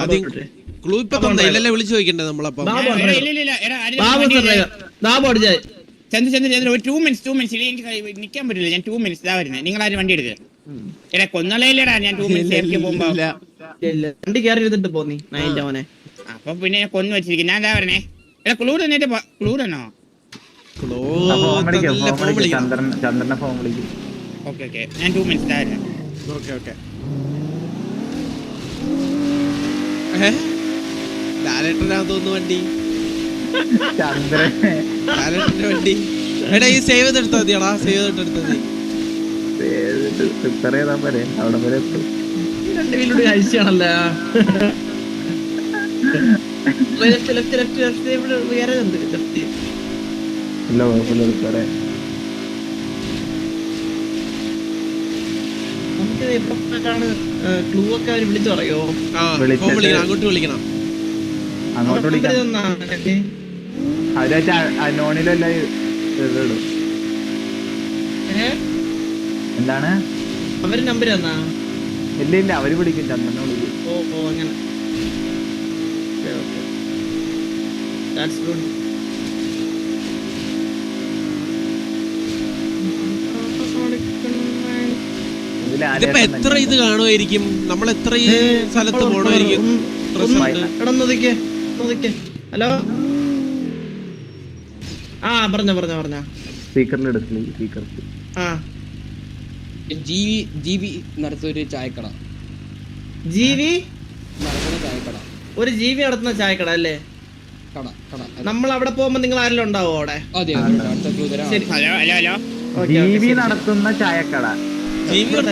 ആദ്യം ക്ലൂ ഇപ്പൊ തന്നില്ലല്ലേ വിളിച്ചു ചോദിക്കണ്ടേ നമ്മളപ്പം. ചന്ദ്രൻ ഒരു 2 മിനിറ്റ്സ് എനിക്ക് നിക്കാൻ പറ്റില്ല. ഞാൻ 2 മിനിറ്റ്സ് ഇതാ വരുന്നത്. നിങ്ങൾ ആരും വണ്ടി എടുക്കുക. എടാ കൊന്നളയില്ലടാ ഞാൻ 2 മിനിറ്റ്സ് പോകുമ്പോ വണ്ടി കയറി ഇരുന്നിട്ട് പോന്നി നൈൻ്റെ മോനെ. അപ്പൊ പിന്നെ ഞാൻ കൊന്നു വെച്ചിരിക്കും. ഞാൻ എന്താ പറഞ്ഞേ എടാ ക്ലൂ തന്നിട്ട് ക്ലൂ തന്നോ? ചന്ദ്രനെ ഫോൺ വിളിക്കും. ഓക്കെ ഓക്കെ ഞാൻ 2 മിനിറ്റ്സ് ഇതാ വരുന്നത്. ഓക്കെ ഓക്കെ ലാലേട്ടനാ തോന്നുന്നു വണ്ടി. ലാലേട്ടന്റെ വണ്ടി. എടാ ഈ സേവ് ചെയ്തെടുത്താ മതിയാടാ. സേവ് ചെയ്തിട്ടെടുത്താ മതി. അവിടെ വരെ എത്തും. രണ്ട് വീലോട് കഴിച്ചാണല്ലോ. ക്ലൂ ഒക്കെ അവര് വിളിച്ചു പറയോ? അങ്ങോട്ട് വിളിക്കണം. അങ്ങോട്ട് വിളിക്കാം. നോണിലല്ല ഇടും. എന്താണ് അവര് നമ്പർ തന്നാ? ഇല്ല അവര് വിളിക്കും. ചന്ദ്രനെ വിളിക്കും. ഓ അങ്ങനെ. That's good. ഇതിപ്പോ എത്ര ഇത് കാണുമായിരിക്കും? നമ്മൾ എത്ര ഈ സ്ഥലത്ത് പോണമായിരിക്കും? ഹലോ ആ പറഞ്ഞ സ്പീക്കറിൽ ആ ജീവി നടത്തൊരു ചായക്കട. ജീവി നടത്തുന്ന ചായക്കട. ഒരു ജീവി നടത്തുന്ന ചായക്കട അല്ലേ? നമ്മൾ അവിടെ പോകുമ്പോ നിങ്ങൾ ആരെല്ലാം ഉണ്ടാവോ അവിടെ? ജീവി നടത്തുന്ന ചായക്കട. ഇവിടെ തന്നെ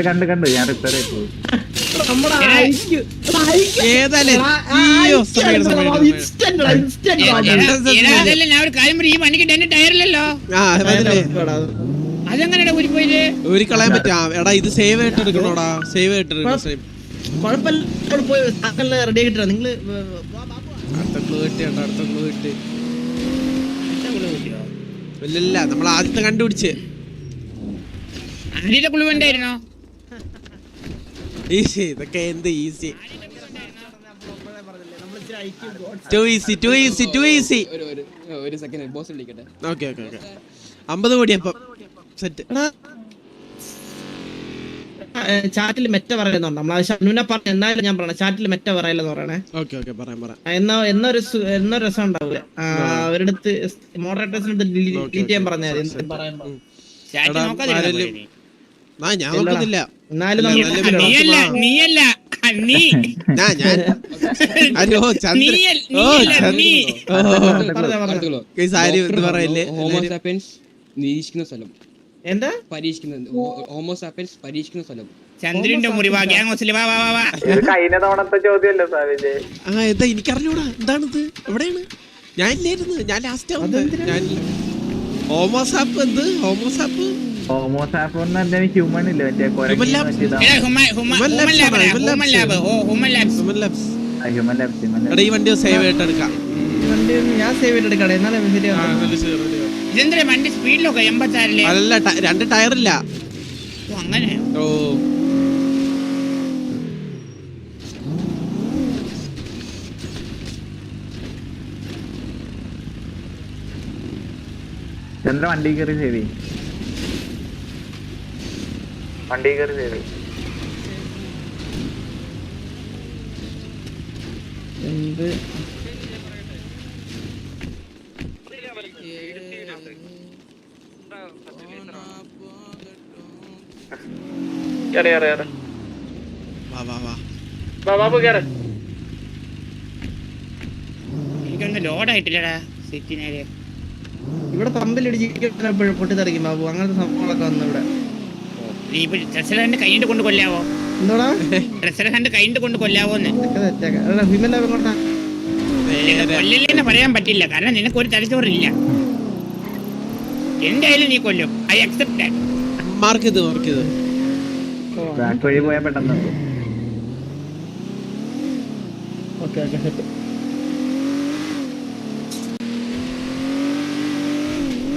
കണ്ട് ഞാൻ റിപ്പയർ ചെയ്തു. ഒരു കളയാൻ പറ്റാ. എടാ ഇത് സേവ് ആയിട്ട് എടുക്കണോടാ. സേവ് ആയിട്ട് റെഡി ആയിട്ടാ നിങ്ങള്. ഇല്ല നമ്മൾ ആദ്യത്തെ കണ്ടുപിടിച്ച് ഈസി. ഇതൊക്കെ എന്ത് ഈസി? ഒരു സെക്കൻഡ് ബോസ് വിളിക്കട്ടെ. ഓക്കെ 50 കോടി അപ്പം സെറ്റ്. ചാറ്റിൽ മെറ്റ പറയുന്നുണ്ട്. നമ്മളെ പറഞ്ഞ എന്നാലും ഞാൻ പറയണേ ചാറ്റിൽ മെറ്റ പറയലെന്ന് പറയണേ. എന്നൊരു രസം ഉണ്ടാവില്ല. അവരടുത്ത് മോഡറേറ്റേഴ്സിനടുത്ത് ഡിലീറ്റ് ചെയ്യാൻ പറഞ്ഞാൽ ഞാൻ നോക്കുന്നില്ല. എന്നാലും നിരീക്ഷിക്കുന്ന സ്ഥലം. എന്താ പരീക്ഷിക്കുന്ന സ്ഥലം? ചന്ദ്രന്റെ മുറിവാ. കഴിഞ്ഞ തവണത്തെ ചോദ്യമല്ലേ സാവിജെ? എനിക്കറിഞ്ഞൂടാ എന്താണിത്. എവിടെയാണ്? ഞാൻ ഇല്ലായിരുന്നു. ഞാൻ ലാസ്റ്റ് ഹോമോസാപ്പ്. എന്ത് ഹോമോസാപ്പ്? ഹോമോസാപ്പ് ഹ്യൂമൻ ഇല്ല മറ്റേ ഹ്യൂമൻ ലാബ്സ്. ഈ വണ്ടി സേവ് ആയിട്ട് എടുക്കാം. ഞാൻ സേവ് ആയിട്ട് എടുക്കാം. ഇതെന്താ വണ്ടി സ്പീഡിലൊക്കെ 86 അല്ല 2 ടയറില്ല. അങ്ങനെ ഓ ചന്ദ്ര വണ്ടി കയറി സേവ് ചെയ്യും. വണ്ടി കയറി സേവ് ചെയ്യും. എന്ത് എനിക്കൊന്ന് ലോഡായിട്ടില്ലടാ സിറ്റി നേരെ. ഇവിടെ പമ്പിലിടിച്ചിരിക്കുമ്പോഴും പൊട്ടിത്തെറിക്കും ബാബു. അങ്ങനത്തെ സംഭവങ്ങളൊക്കെ വന്നു ഇവിടെ. നീ ഇപ്പൊ ഡ്രസ്സർ കണ്ട് കൈയിട്ട് കൊണ്ട് കൊല്ലാവോ? എന്തോടാ ഡ്രസ്സർ കണ്ട് കൈയിട്ട് കൊണ്ട് കൊല്ലാവോന്ന്? കൊല്ലില്ലെന്ന് പറയാൻ പറ്റില്ല. കാരണം നിനക്ക് ഒരു തലച്ചോറില്ല. എന്തായാലും നീ കൊല്ലും. I accept. മാർക്ക് ചെയ്ത് ബാക്ക് വഴി പോയാൽ പെട്ടെന്ന്.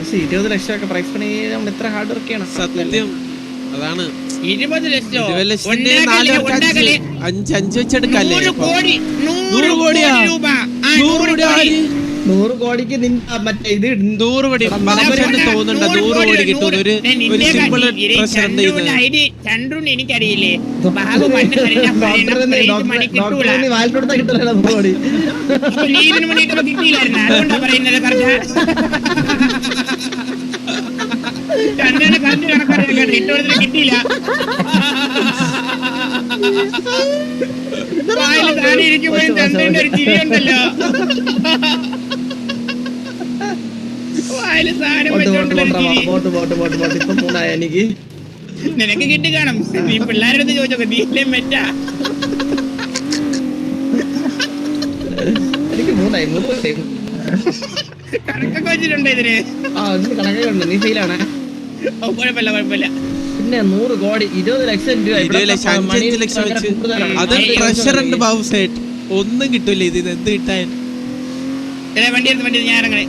പക്ഷെ 20 ലക്ഷം ഒക്കെ പ്രൈസ് പണി നമ്മൾ എത്ര ഹാർഡ് വർക്ക് ചെയ്യണം. സത്യം അതാണ്. 20 ലക്ഷോ 20 ലക്ഷത്തിന്റെ 4 ഉണ്ടാക്കല് 5 വെച്ചെടുക്കല്ലേ 100 കോടി 100 കോടിയാ? രൂപ 100 കോടി ആര്? 100 കോടിക്ക് മറ്റേ ഇത് 100 കോടി ബാബുസേട്ടന് തോന്നുന്നുണ്ട് 100 കോടി കിട്ടും ഒരു സിമ്പിൾ പ്രസിഡന്റ് ചന്ദ്രൻ എനിക്കറിയില്ലേ ബാബു പണ്ട് മണി കിട്ടൂല വാൽക്കൊടുത്താ കിട്ടില്ല 100 കോടി. അപ്പൊ നീ ഇതിന് വേണ്ടിട്ട് കിട്ടിയില്ലായിരുന്നു. അതുകൊണ്ടാ പറയുന്നത് ചന്ദ്രന് കണ്ടു കണക്കറിയാം ഇട്ടോടത്തിന് കിട്ടിയില്ല. വായിൽ താനെ ഇരിക്കുമ്പോഴും ചന്ദ്രന്റെ ഒരു ചിരിയുണ്ടല്ലോ. വായിൽ സാധനം വെച്ചോണ്ടുള്ള ചിരി. ഇപ്പൊ 3 എനിക്ക് നിനക്ക് കിട്ടി കാണും. നീ പിള്ളേരുടെ അടുത്ത് ചോദിച്ചോ നീ ഇല്ലേ മെറ്റാ. എനിക്ക് 3 കണക്കൊക്കെ വെച്ചിട്ടുണ്ടോ ഇതിന്? കണക്കൊക്കെ ഉണ്ട്. നീ ഫെയിലാണ്. കുഴപ്പമില്ല. പിന്നെ 100 കോടി 20 ലക്ഷം രൂപ 20 ലക്ഷം 5 ലക്ഷം വെച്ച് അത് പ്രഷറുണ്ട് ബാബുസേട്ട്. ഒന്നും കിട്ടൂല ഇതിന്. എന്ത് കിട്ടാൻ? വണ്ടി എടുത്ത് ഞാൻ ഇറങ്ങണേ.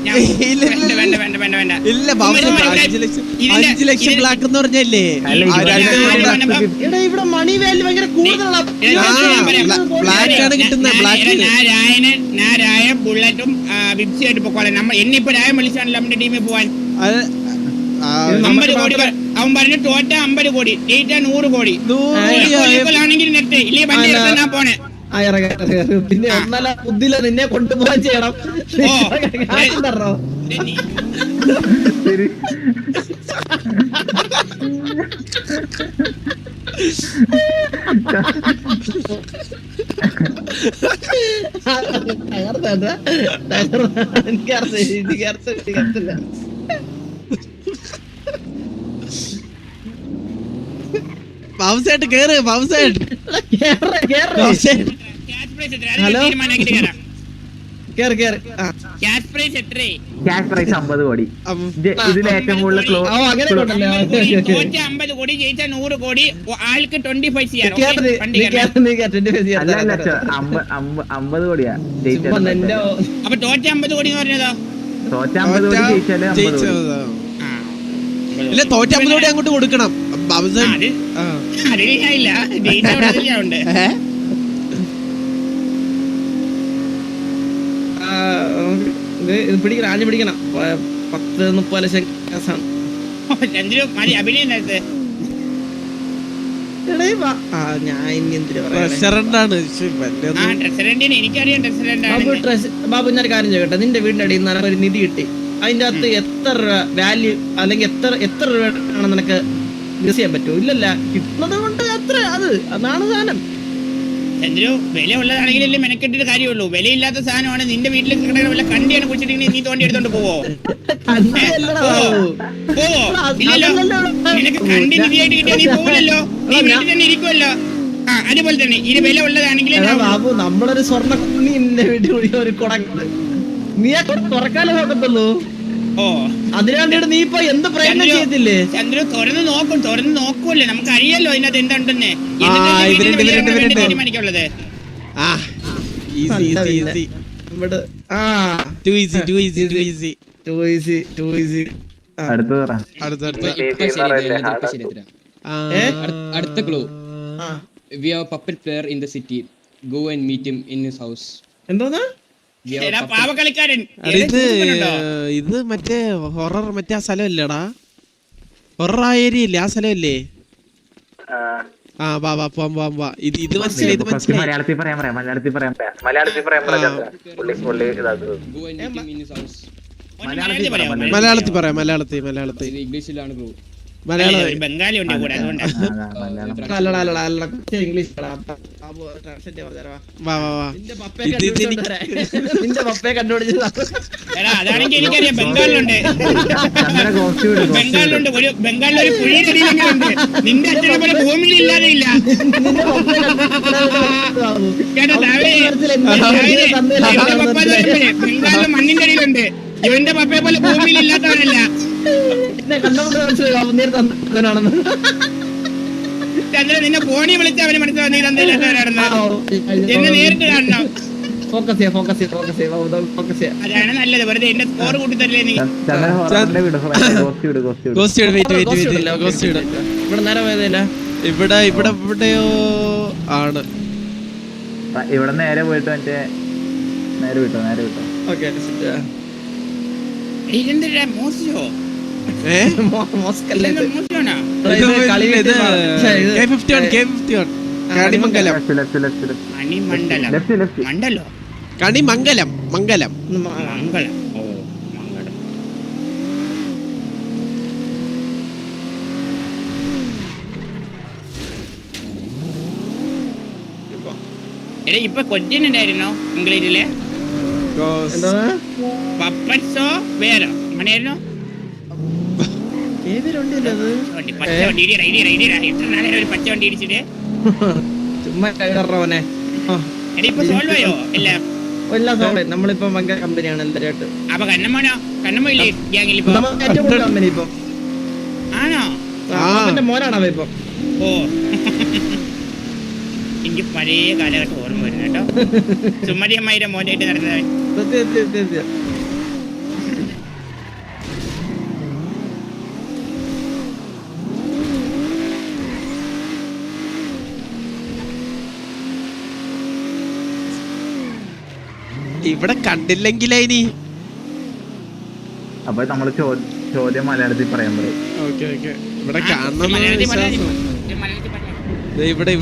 വേണ്ട ഇല്ല ബാബുസേട്ട് 5 ലക്ഷം ബ്ലാക്ക് എന്ന് പറഞ്ഞല്ലേ ഇവിടെ മണി വാല്യൂ ഭയങ്കര കൂടുതലാണ്. ബ്ലാക്ക് ആണ് കിട്ടുന്നത്. ബ്ലാക്ക് ഞാൻ രായ ബുള്ളറ്റും വിപ്സി ആയിട്ട് പൊക്കോളെ. എന്നിപ്പോ രായ വിളിച്ചാണല്ലോ നമ്മുടെ ടീമിൽ പോവാൻ. 50 കോടി അവൻ പറഞ്ഞു ടോറ്റ 50 കോടി ഡേറ്റ 100 കോടി ആണെങ്കിൽ നെറ്റ് ഇല്ലേ വണ്ടി എടുത്ത് ഞാൻ പോണേ. പിന്നെ ഒന്നല്ല ബുദ്ധിയില്ല നിന്നെ കൊണ്ടുപോകാൻ ചെയ്യണം. തരണോ എനിക്കറിയില്ല. ബാബുസേട്ട് കേറ്. ബാബുസേട്ട് ഹലോ ക്യാഷ് പ്രൈസ് 50 കോടി. ഇതിൽ ഏറ്റവും കൂടുതൽ 50 കോടി ജയിച്ച 100 കോടി ആൾക്ക് 25 ചെയ്യാൻ. അല്ല 50 കോടിയാ ജയിച്ചത്. അപ്പൊ തോറ്റ 50 കോടി എന്ന് പറഞ്ഞതോ? തോറ്റ 50 കോടി ജയിച്ചാല് 50 കോടി. ഇല്ല തോറ്റ 50 കോടി അങ്ങോട്ട് കൊടുക്കണം ബാബുസേട്ട്. അതില്ല ജയിച്ചുണ്ട്. ഇത് പിടിക്കണം. ആഞ്ഞു പിടിക്കണം. 10-30 ലക്ഷം കേസാണ്. അഭിനയം ഞാൻ ഇനി എന്തിനു പറയാ. ബാബു ഞാൻ കാര്യം ചോദിക്കട്ടെ. നിന്റെ വീടിന്റെ അടിയിൽ നിന്ന് ഒരു നിധി കിട്ടി. അതിന്റെ അകത്ത് എത്ര വാല്യൂ അല്ലെങ്കിൽ എത്ര രൂപയാണ് നിനക്ക് യൂസ് ചെയ്യാൻ പറ്റുമോ? ഇല്ലല്ല. കിട്ടുന്നത് കൊണ്ട് അതാണ് സാധനം. ചന്ദ്രു വില ഉള്ളതാണെങ്കിലല്ലേ മെനക്കെട്ടിട്ട് കാര്യമുള്ളൂ. വിലയില്ലാത്ത സാധനമാണ് നിന്റെ വീട്ടിൽ കിടക്കുന്ന വല്ല കണ്ടിയാണ് കുടിച്ചിട്ടുണ്ടെങ്കിൽ നീ തോണ്ടി എടുത്തോണ്ട് പോവോ? ഇല്ലല്ലോ. നിനക്ക് കണ്ടി നിധിയായിട്ട് കിട്ടിയാ നീ പോവില്ലല്ലോ. നീ വീട്ടിൽ തന്നെ ഇരിക്കുമല്ലോ. അതുപോലെ തന്നെ ഇത് വില ഉള്ളതാണെങ്കിൽ ബാബു നമ്മളൊരു സ്വർണ്ണ കുഞ്ഞി നിന്റെ വീട്ടിൽ ഒരു കുടങ്ങ് നീ തുറക്കാലേ നോക്കത്തുള്ളൂ. അതിനാണ്ടിട്ട് നീ ഇപ്പൊ എന്ത് പ്രയത്നം ചെയ്യത്തില്ലേ? ചന്ദ്രു തുറന്ന് നോക്കൂല്ലേ. നമുക്ക് അറിയാലോ അതിനകത്ത് എന്തുണ്ടെന്ന്. തീരുമാനിക്കുള്ളത് അടുത്ത clue. We have a puppet player in the city. Go and meet him in his house. എന്തോന്നാ പാവക്കളിക്കാരൻ? ഇത് മറ്റേ ഹൊറർ മറ്റേ ആ സ്ഥലമല്ലേടാ? ഹൊറർ ആ ഏരിയ ഇല്ലേ? ആ സ്ഥലമല്ലേ? ഇത് മനസ്സിലായി. മലയാളത്തിൽ പറയാൻ മലയാളത്തിൽ ഇംഗ്ലീഷിലാണ് ക്ലൂ. ബംഗാളി ഉണ്ട് കൂടെ. ഇംഗ്ലീഷ് നിന്റെ പപ്പയെ കണ്ടുപിടിച്ചതാ. അതാണെങ്കിൽ എനിക്കറിയാം. ബംഗാളിലുണ്ട് ബംഗാളിലൊരു കുഴിയിലടിയിലെങ്കിലുണ്ട്. നിന്റെ അച്ഛനെ പോലെ ഭൂമിയിൽ ഇല്ലാതെ ഇല്ല. ബംഗാളിലെ മണ്ണിന്റെ അടിയിലുണ്ട്. ഇവന്റെ പപ്പയെ പോലെ ഭൂമിയിൽ ഇല്ലാത്തവനല്ല. ചന്ദ്രൻ നിന്നെ ഫോണിൽ വിളിച്ച അവന് മനസ്സിലാവുന്ന എന്നെ നേരിട്ട് കാണണം. ഫോക്കസ് ചെയ്യാം. അതാണ് നല്ലത്. വെറുതെ എന്റെ സ്കോർ കൂട്ടി തരില്ലേ നീ? ഗോസ്റ്റ് ഇവിടെ നേരെ പോയതില്ല. ഇവിടെയോ ആണ്. ഇവിടെ നേരെ പോയിട്ട് മറ്റേ നേരെ വിട്ടോ. ഓക്കെ ഇതെന്താ മോശോ? മോസ്കല്ലേ മോശമാണോ? കണിമംഗലം. മണ്ഡലോ കണിമംഗലം. മംഗളം. ഓ മംഗളം. എടാ ഇപ്പൊ കൊച്ചിൻ ഉണ്ടായിരുന്നോ ഇംഗ്ലീഷില്? പപ്പൻസോ വേറോ അങ്ങനെയായിരുന്നു? പച്ച വണ്ടി എത്ര നാളെ ഒരു പച്ച വണ്ടി ഇടിച്ചിട്ട് ചുമ്മാ കൈറവനെ. എടാ ഇപ്പൊ സോൾവ് ആയോ എല്ലാം? നമ്മളിപ്പോ ഭയങ്കര കമ്പനിയാണ് എല്ലാവരുമായിട്ട്. അപ്പൊ കണ്ണമ്മോ ഇല്ലേ ഗ്യാങ്ങിൽ ഇപ്പൊ? ഏറ്റവും കൂടുതൽ കമ്പനി ഇപ്പൊ ആണോ? മോനാണോ ഇപ്പൊ? ഓ എനിക്ക് പഴയ കാലഘട്ടം ഓർമ്മ വരുന്നു കേട്ടോ. സുമതിയമ്മയുടെ മോനായിട്ട് നടന്നവൻ. ഇവിടെ കണ്ടില്ലെങ്കിലേ ഇനി. അപ്പൊ നമ്മള് ചോദ്യം മലയാളത്തിൽ പറയാൻ പറയും. ഇവിടെ കാണണം. മലയാളത്തിൽ പറഞ്ഞാ ഇവിടെ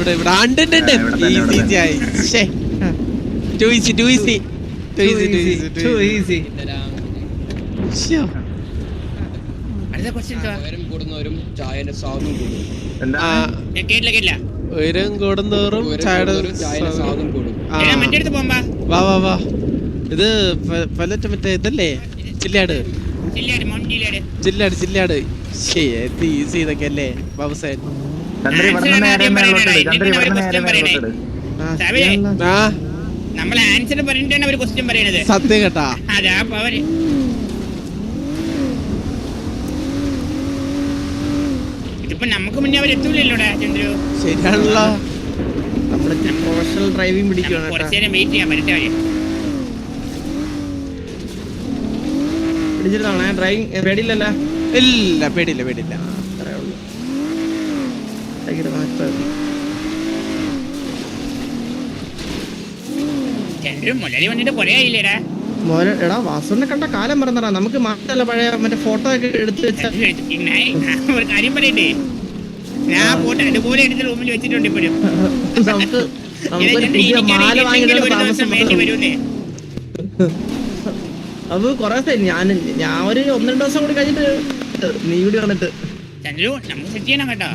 അടുത്ത ക്വസ്റ്റ്യൻ ഉയരം കൂടുന്നവരും ചായന്റെ സ്വാദും കൂടും. കേട്ടില്ല. ഉയരം കൂടുന്തോറും ചായയുടെ സ്വാദും കൂടും. മറ്റേ അടുത്ത് പോകുമ്പോ വാ ഇത് മറ്റേ ഇതല്ലേ ചില്ലാട്. ഈസി ഇതൊക്കെ അല്ലേ ബാബുസേൻ? നമ്മളെ ആൻസർ പറഞ്ഞിട്ടാണ് അവര് ക്വസ്റ്റ്യൻ പറയണത്. സത്യം കേട്ടാ. അതാ പവര്. ഇതിപ്പോ നമുക്ക് മുന്നേ അവരെത്തൂലല്ലോടാ ചന്ദ്രു. ശരിയാണല്ലോ. നമ്മള് പ്രൊഫഷണൽ ഡ്രൈവിംഗ് പിടിക്കണം. കുറച്ചേരം വെയിറ്റ് ചെയ്യാൻ പറ്റേ അവര്. പിടിച്ചിരുന്നാണേ ഡ്രൈവിംഗ് പേടിയില്ലല്ലോ? ഇല്ല പേടിയില്ല. ചന്ദ്രു മുരളി വന്നിട്ട് കൊറേ ആയില്ലേടാ? എടാ വാസുവിനെ കണ്ട കാലം പറഞ്ഞാ നമുക്ക് മാത്രല്ല പഴയ മറ്റേ ഫോട്ടോ ഒക്കെ എടുത്ത് വെച്ചാൽ ഒരു കാര്യം പറയട്ടെ, ഞാൻ ഫോട്ടോ ഇതുപോലെ എടുത്ത് റൂമിൽ വെച്ചിട്ടുണ്ട് ഇപ്പോഴും. നമുക്ക് മാല വാങ്ങി അത് കൊറേ ഞാൻ ഒരു 1-2 ദിവസം കൂടി കഴിഞ്ഞിട്ട് നീ കൂടി വന്നിട്ട് ചന്ദ്രു നമുക്ക് സെറ്റ് ചെയ്യണം കേട്ടോ.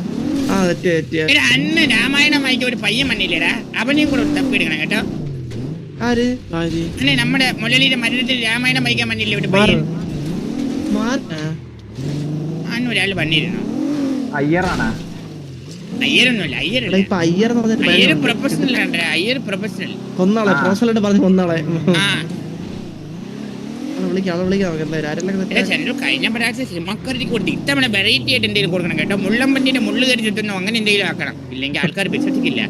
ആ തെറ്റി അന്ന് രാമായണം വായിക്കാൻ ഒരു പയ്യൻ വന്നില്ലേടാ, അവനെയും കൂടെ തപ്പി എടുക്കണം കേട്ടോ. ആര്? അല്ലേ നമ്മുടെ മുരളിയുടെ മരണത്തിൽ രാമായണം വായിക്കാൻ വന്നില്ലേ ഒരു പയ്യൻ? ഒരാള് വന്നിരുന്നു. അയ്യരൊന്നുമില്ല, അയ്യർ പ്രൊഫഷണൽ ആണ്. അയ്യർ പ്രൊഫഷണൽ. കൊന്നാളെ പ്രൊഫഷണലായിട്ട് പറഞ്ഞു കൊന്നാളെ. ചന്ദ്രു കഴിഞ്ഞ പ്രാവശ്യം സിമക്കറി കൊടുത്ത് ഇത്തവണ വെറൈറ്റി ആയിട്ട് എന്തെങ്കിലും കൊടുക്കണം കേട്ടോ. മുള്ളമ്പണ്ടിന്റെ മുള്ളു കയറി ചുറ്റുന്നോ അങ്ങനെ എന്തെങ്കിലും ആക്കണം, ഇല്ലെങ്കിൽ ആൾക്കാർ വിശ്വസിക്കില്ല.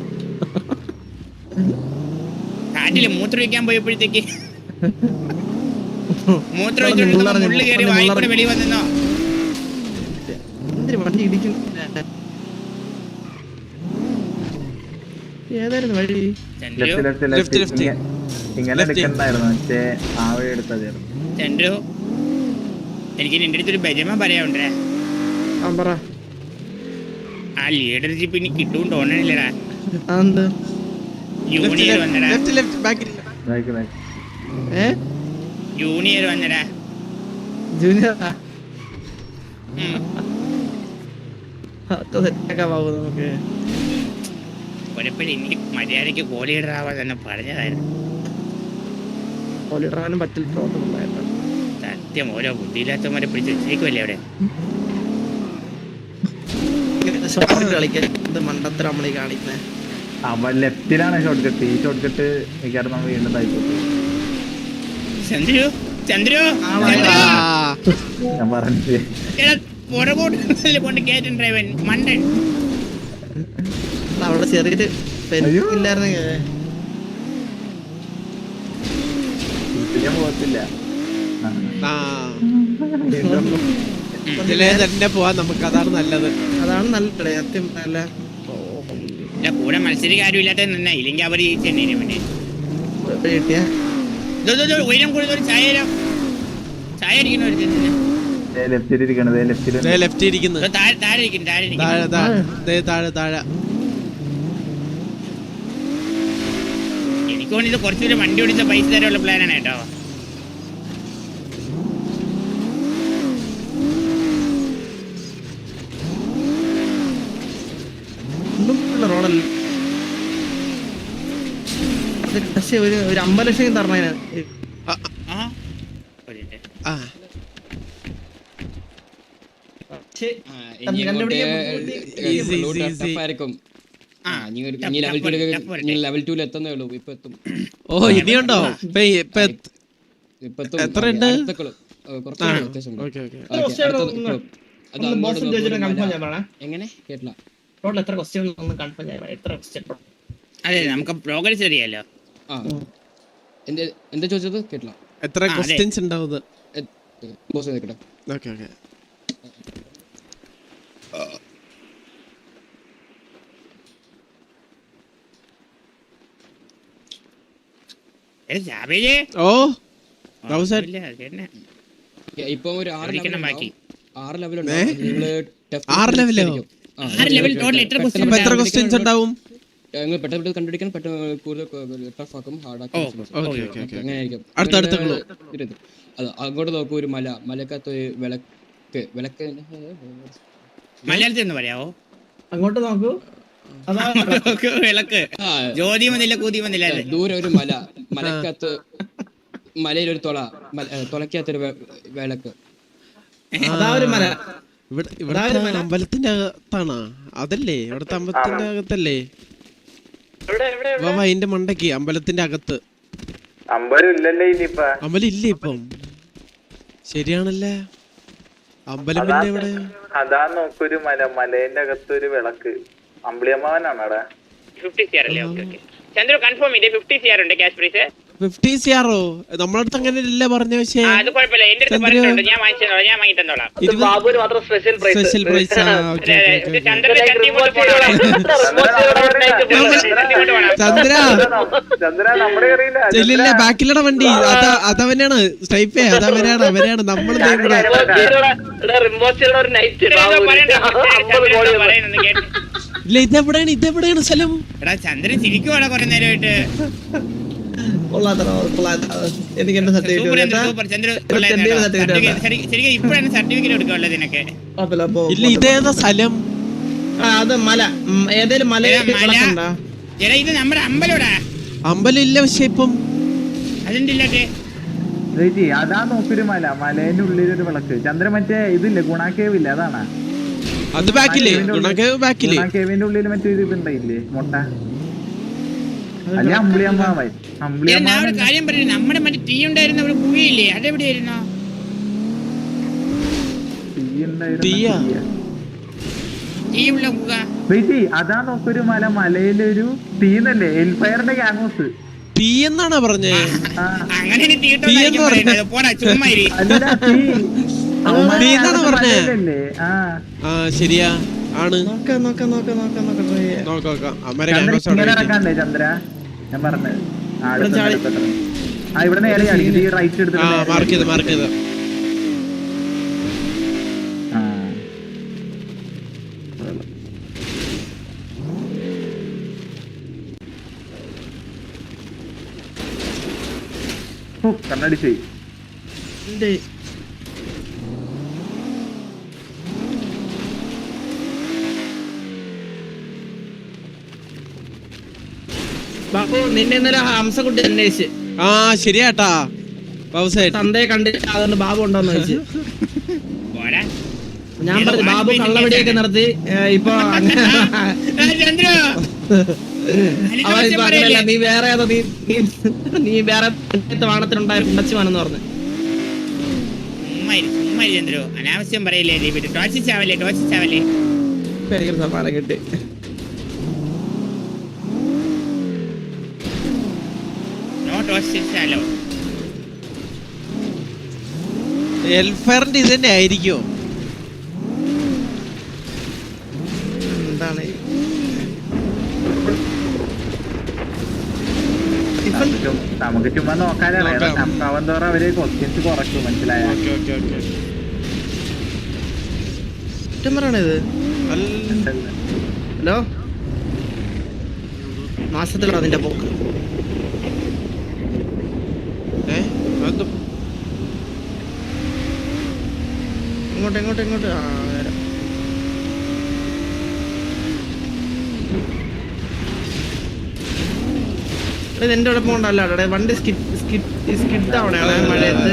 കാട്ടില് മൂത്രം ഒഴിക്കാൻ പോയപ്പോഴത്തേക്ക് മൂത്രം ഒഴിച്ചോണ്ട് മുള്ളു കയറി വായിക്കൂടെ വെളി വന്നോ. വണ്ടി ഇടിക്കും. ഏതായിരുന്നു വഴി? ഇങ്ങനെ എടുക്കണ്ടായിരുന്നു, മറ്റേ ആ വഴി എടുത്തായിരുന്നു. ചന്ദ്രു എനിക്ക് നിന്റെ അടുത്തൊരു ബജമ പറയാനുണ്ടേ. ആ ലീഡർഷിപ്പ് ഇനി കിട്ടും തോന്നണില്ലടാ. ജൂനിയർ വന്നടാ. ജൂനിയർ വന്നടാ. ജൂനിയർ ഒരപ്പോഴും എനിക്ക് മര്യാദക്ക് കോൾ ലീഡർ ആവാൻ തന്നെ പറഞ്ഞതായിരുന്നു. സത്യം ഓരോ ബുദ്ധിയില്ലാത്തവരെ പിടിച്ച് വെച്ചേക്കുമല്ലേ അവിടെ. മണ്ടത്തരം നമ്മളീ കാണിക്കുന്നേ. അവൻ ലെഫ്റ്റിലാണ് ഷോർട്ട് കട്ട്. ഈ ഷോർട്ട് കട്ട് മിക്കവാറും നമ്മൾ വീണ്ടും തായിപ്പോയി. ചന്ദ്രു ചന്ദ്രു ഞാൻ പറഞ്ഞു പുറകോട്ട് കൊണ്ട് കേറ്റൻ ഡ്രൈവൻ മണ്ടൻ. അവിടെ ചെറിയൊരു ഇല്ലായിരുന്നെങ്കിൽ ഞാൻ പോകത്തില്ല. ആ ഇതിലേ തന്നെ പോവാൻ നമുക്ക്, അതാണ് നല്ലത്. അതാണ് നല്ലത് സത്യം. നല്ല കൂടെ മത്സരിക്കാൻ ആരും ഇല്ലാത്ത നന്നായി, ഇല്ലെങ്കിൽ അവർ ചെന്നൈയിന് വേണ്ടി കിട്ടിയ ഉയരം കൂടുതൽ ചായ ചായ അടിക്കുന്ന ഒരു ലെഫ്റ്റിൽ ഇരിക്കണത്, ലെഫ്റ്റ് ഇരിക്കുന്നത് താഴെ ഇരിക്കുന്നു താഴെ. എനിക്ക് തോന്നുന്നു ഇത് കുറച്ചുകൂടി വണ്ടി ഓടിച്ച പൈസ തരാനുള്ള പ്ലാനാണ് കേട്ടോ. റോഡല്ല പക്ഷെ ഒരു 50 ലക്ഷം തരണ. ലെവൽ 2 എത്തുന്നേ ഉള്ളൂ. ഇപ്പൊ എത്തും. ഓ ഇനിയുണ്ടോ? എത്ര ഉണ്ട്? എങ്ങനെ കേട്ടില്ല? എത്ര ക്വസ്റ്റ്യൻ കൺഫേം ചെയ്യാം? എത്ര ക്വസ്റ്റ്യൻ? അതെ നമുക്ക് പ്രോഗ്രസ് അറിയാലോ. എന്താ ചോദിച്ചത്? കേട്ടില്ല. എത്ര ക്വസ്റ്റ്യൻസ് ഉണ്ടാവും? ഓക്കെ ഓക്കെ ഓ ഇപ്പൊ ഒരു 6 ബാക്കി 6 ലെവൽ എത്ര ക്വസ്റ്റ്യൻസ് ഉണ്ടാവും? പെട്ടെന്ന് കണ്ടുപിടിക്കാൻ പെട്ടെന്ന് ടഫ് ആക്കും, ഹാർഡാക്കും. അങ്ങനെയായിരിക്കും. അത് അങ്ങോട്ട് നോക്കൂ, ഒരു മലക്കകത്ത് ഒരു വിളക്ക് മലയാളത്തിൽ ഒന്ന് പറയാവോ? അങ്ങോട്ട് നോക്കൂ, വിളക്ക് ജ്യോതി വന്നില്ല കൂതി വന്നില്ല. ദൂരെ ഒരു മലക്കകത്ത് മലയിലൊരു തുളക്കകത്തൊരു വിളക്ക്. ഇവിടെ അമ്പലത്തിന്റെ അകത്താണോ? അതല്ലേ ഇവിടുത്തെ അമ്പലത്തിന്റെ അകത്തല്ലേ? അതിന്റെ മണ്ടക്ക് അമ്പലത്തിന്റെ അകത്ത് അമ്പലം ഇല്ലേ ഇപ്പം? ശരിയാണല്ലേ, അമ്പലം പിന്നെ എവിടെ? അതാ നോക്കൊരു മലേന്റെ അകത്തൊരു വിളക്ക്. അമ്പിളിയമ്മാവനാണ് 50 CR അല്ലേ? ഓക്കേ ചന്ദ്രു കൺഫേം ചെയ്തേ. 50 CR ഉണ്ട് ക്യാഷ് പ്രൈസ്. 50 CR നമ്മളടുത്ത് അങ്ങനെയല്ല പറഞ്ഞ. പക്ഷേ അത് കുഴപ്പമില്ല, എന്റെ അടുത്ത് പറഞ്ഞിട്ടുണ്ട്. ഞാൻ വാങ്ങി തന്നോളാം. Special price. ചന്ദ്ര ബാക്കിലട വണ്ടി അതവനാണ് സ്ട്രൈപ്പേ, അവനാണ് നമ്മൾ. ഇല്ല ഇതെവിടെയാണ് സ്ഥലം? എടാ ചന്ദ്രൻ ചിരിക്കുവാടാ കുറെ നേരമായിട്ട്. എനിക്ക് എന്റെ ശരിക്കും ഇപ്പഴാണ് സർട്ടിഫിക്കറ്റ് കൊടുക്കാനുള്ളത് നിനക്ക്. ഇല്ല ഇതേതാ സ്ഥലം? അത് മല, ഏതേലും മല. എടാ ഇത് നമ്മുടെ അമ്പലോടാ. അമ്പലം ഇല്ല പക്ഷെ ഇപ്പം അതെന്തില്ലാട്ടെ? അതാ നോക്കൊരു മലേന്റെ ഉള്ളിലൊരു വിളക്ക്. ചന്ദ്ര മറ്റേ ഇതില്ലേ ഗുണാക്കേവ് ഇല്ലേ? അതാണ് അത് ബാക്കില്ലേ? ഗുണാക്കേവിന്റെ ഉള്ളിൽ മറ്റേ ഇതുണ്ടായില്ലേ മുട്ട? അല്ലെ അമ്പിളിയമ്മാവൻ. കാര്യം പറഞ്ഞു, നമ്മുടെ മറ്റേ ടീ ഉണ്ടായിരുന്ന ഒരു പുകയില്ലേ, അതെവിടെയായിരുന്നോ? അതാ നോക്കൊരു മലയിലൊരു തീന്നല്ലേ, എൽഫയറിന്റെ ഗ്യാങ്സ്. തീ എന്നാണോ പറഞ്ഞേ? അങ്ങനെ ശരിയാ ആണ്. ചന്ദ്ര ഞാൻ പറഞ്ഞത് ഇവിടെ നേരെ റൈറ്റ് എടുത്തിട്ട് മാർക്ക് ചെയ്ത് കണ്ണടിച്ചേ. ബാബു നിന്നെ ഇന്നലെ ഹംസക്കുട്ടി അന്വേഷിച്ച്. ആ ശരിയാട്ടാ, തന്തയെ കണ്ടിട്ട് അതുകൊണ്ട് ബാബു ഉണ്ടോന്ന് ചോദിച്ചു. ഞാൻ പറഞ്ഞു ബാബു കള്ളവടിയൊക്കെ നിർത്തി. ഇപ്പൊ അങ്ങനെയല്ല, നീ വേറെ ഏതോ നീ വേറെ വാണത്തിനുണ്ടായ ഉണ്ടച്ചുവാണെന്ന് പറഞ്ഞു. അനാവശ്യം പറയില്ലേ, ടോച്ചിച്ചാവല്ലേ. സമ്മാനം കിട്ടി. എൽഫയറിന്റെ ഇത് തന്നെ ആയിരിക്കോ? എന്താണ് നമുക്ക് ചുമ്മാ നോക്കാനല്ലേ ടഫാവൻ തോറും അവര് ക്വസ്റ്റ്യൻസ് കുറക്കും, മനസ്സിലായ? ഇത് ഹലോ മാസത്തിലോ അതിന്റെ പോക്ക് ഇങ്ങോട്ട് ആ വരാം. എന്റെ ഇവിടെ പോകണ്ടല്ലോ വണ്ടി സ്കിഡ് ആവണേ മഴയത്ത്.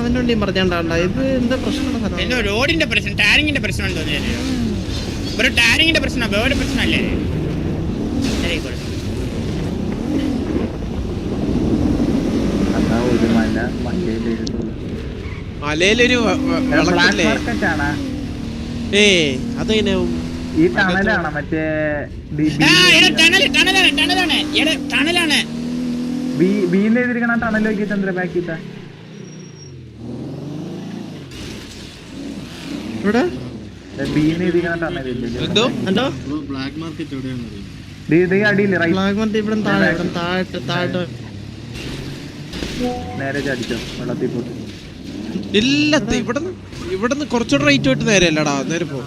അവന്റെ വണ്ടിയും പറഞ്ഞാണ്ടാ ഇത് എന്താ പ്രശ്നം? എന്തോ റോഡിന്റെ പ്രശ്നം, ടാരിങ്ങിന്റെ പ്രശ്നം തോന്നിയല്ലോ. ഒരു ടാരിങ്ങിന്റെ പ്രശ്നം, വേറെ പ്രശ്നമല്ലേ? മലയിലൊരു വിളക്കല്ലേ? അതെങ്ങനെ ഈ ടണലാണ് മറ്റേ ടണലാണ് വീന്നെഴുതിരിക്കണ ടണൽ നോക്കി ചന്ദ്ര ബാക്കിട്ട ഇവിടെ വീന്നെഴുതിരിക്കണ ടണൽ ബ്ലാക്ക് മാർക്കറ്റ് അടിയില്ലേ ബ്ലാക്ക് മാർക്കറ്റ് ഇവിടെ താഴെ നേരെ ചടിച്ചോ വെള്ളത്തിൽ പോട്ട്. ഇല്ല, ഇവിടുന്ന് കുറച്ചുകൂടെ റേറ്റ് പോയിട്ട് നേരെ അല്ലടാ. നേരെ പോ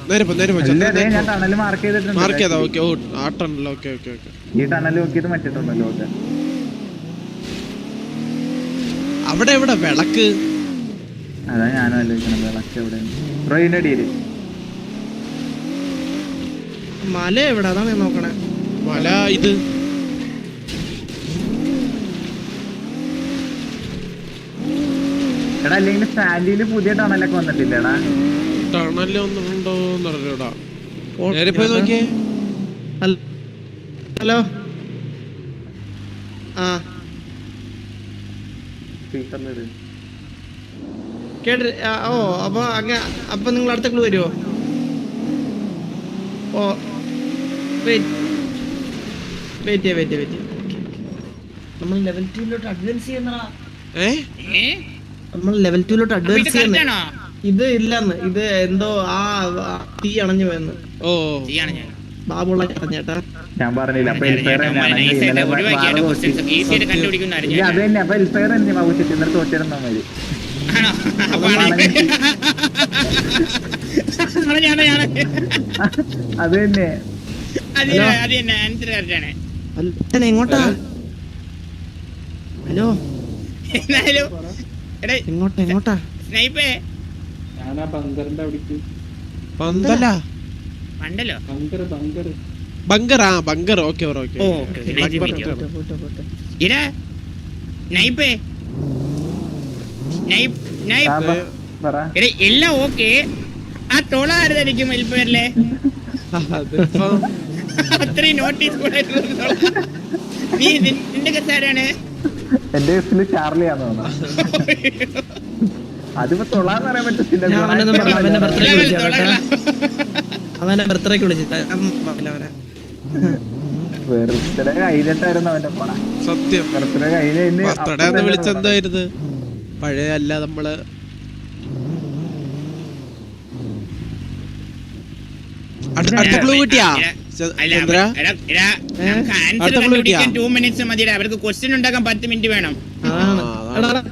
ഞാൻ ടണൽ മാർക്ക് ചെയ്തിട്ടുണ്ട്. മാർക്ക് ചെയ്താ? ഓക്കെ, ആ ടണൽ. ഓക്കെ. ഈ ടണൽ നോക്കിയിട്ട് മറ്റിട്ടുണ്ടല്ലോ. അവിടെ എവിടെ വിളക്ക്? അതാ ഞാനും ആലോചിക്കണം, വിളക്ക് എവിടെ? റോയിന്റെ അടിയില് മല എവിടെ? അതാണ് ഞാൻ നോക്കണേ. മല ഇത് എടാ, അല്ലെങ്കിൽ സ്റ്റാൻഡില് പുതിയ ടണലൊക്കെ വന്നിട്ടില്ലടാ. ടണലൊന്നും ഉണ്ടോന്നറിയൂടാ. നേരെ പോയി നോക്കിയേ. ഹലോ ആ കേട്ട്. ഓ അപ്പൊ നിങ്ങൾ അടുത്ത ക്ലൂ വരുമോ? ഓ വെയിറ്റ് നമ്മൾ ലെവൽ 2 അഡ്വാൻസ് ചെയ്യുന്നതാ. നമ്മൾ ലെവൽ 2 അഡ്വാൻസ് ചെയ്യുന്ന ഇത് ഇല്ലെന്ന്. ഇത് എന്തോ ആ തീ അണഞ്ഞു പോയെന്ന്. ഓ ബാബുള്ള പറഞ്ഞേട്ടാ. ഞാൻ പറഞ്ഞില്ല. അപ്പൊ എൽഫയർ തന്നെ അത് തന്നെ. അപ്പൊ എൽഫയർ തന്നെ ബാബുശ്ശേരി ഇന്നലെ തോറ്റിരുന്നാ മതി. അത് തന്നെ. എങ്ങോട്ടാ? ഹലോ എങ്ങോട്ടാ? ബങ്കർ. ഓക്കെ. എല്ലാം ഓക്കെ. ആ ടോള ആരുതായിരിക്കും എൽഫയറിലെ? അത്രയും നോട്ടീസ് നീ നിന്റെ കസാരാണ്. എന്റെ കേസില് ചാർലിയാന്ന് തോന്നുന്നു. അതിപ്പോ തൊള്ളാന്ന് പറയാൻ പറ്റത്തില്ല. അവനെ ബർത്ത്ഡേക്ക് വിളിച്ചിട്ട് ബർത്ത്ഡേ കഴിഞ്ഞിട്ടായിരുന്നു അവന്റെ പോണ. സത്യം, ബർത്ത്ഡേ കഴിഞ്ഞ ബർത്ത്ഡേ വിളിച്ചെന്തായിരുന്നു? പഴയ അല്ല നമ്മള് അടുത്ത ക്ലൂ കിട്ടിയാ? അവർക്ക് ക്വസ്റ്റ്യൻ ഉണ്ടാക്കാൻ 10 മിനിറ്റ് വേണം.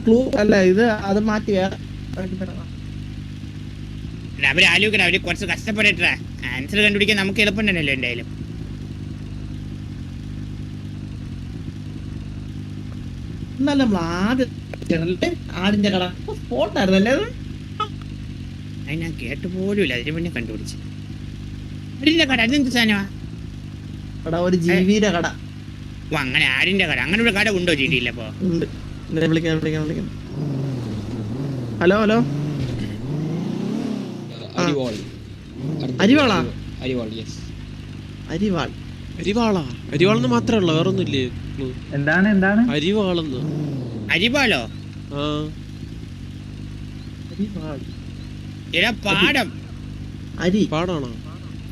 ക്ലൂ അല്ല ഇത്, അത് മാറ്റി അവര് ആലോചിക്കണം. അവര് കുറച്ച് കഷ്ടപ്പെടട്ടെ. ആൻസർ കണ്ടുപിടിക്കാൻ നമുക്ക് എളുപ്പമുണ്ടല്ലോ എന്തായാലും. ആടിന്റെ കട സ്പോട്ടായിരുന്നല്ലേ അത്? ഞാൻ കേട്ടു പോലുമില്ല. അതിന് മുന്നേ കണ്ടുപിടിച്ചു. ആടിന്റെ കട അതെന്ത് സാധനമാ? ഒരു ജീവിയുടെ കട. ഓ അങ്ങനെ ആടിന്റെ കട. അങ്ങനെ ഒരു കട ഉണ്ടോ ജിഡിയിൽ? അപ്പൊ വിളിക്കാം. ഹലോ അരിവാളാ? അരിവാളെന്ന് മാത്രമേ ഉള്ളൂ, വേറൊന്നുമില്ലേ? എന്താണ് അരിവാളെന്ന്? അരിവാളോ? പാടം. പാടാണോ?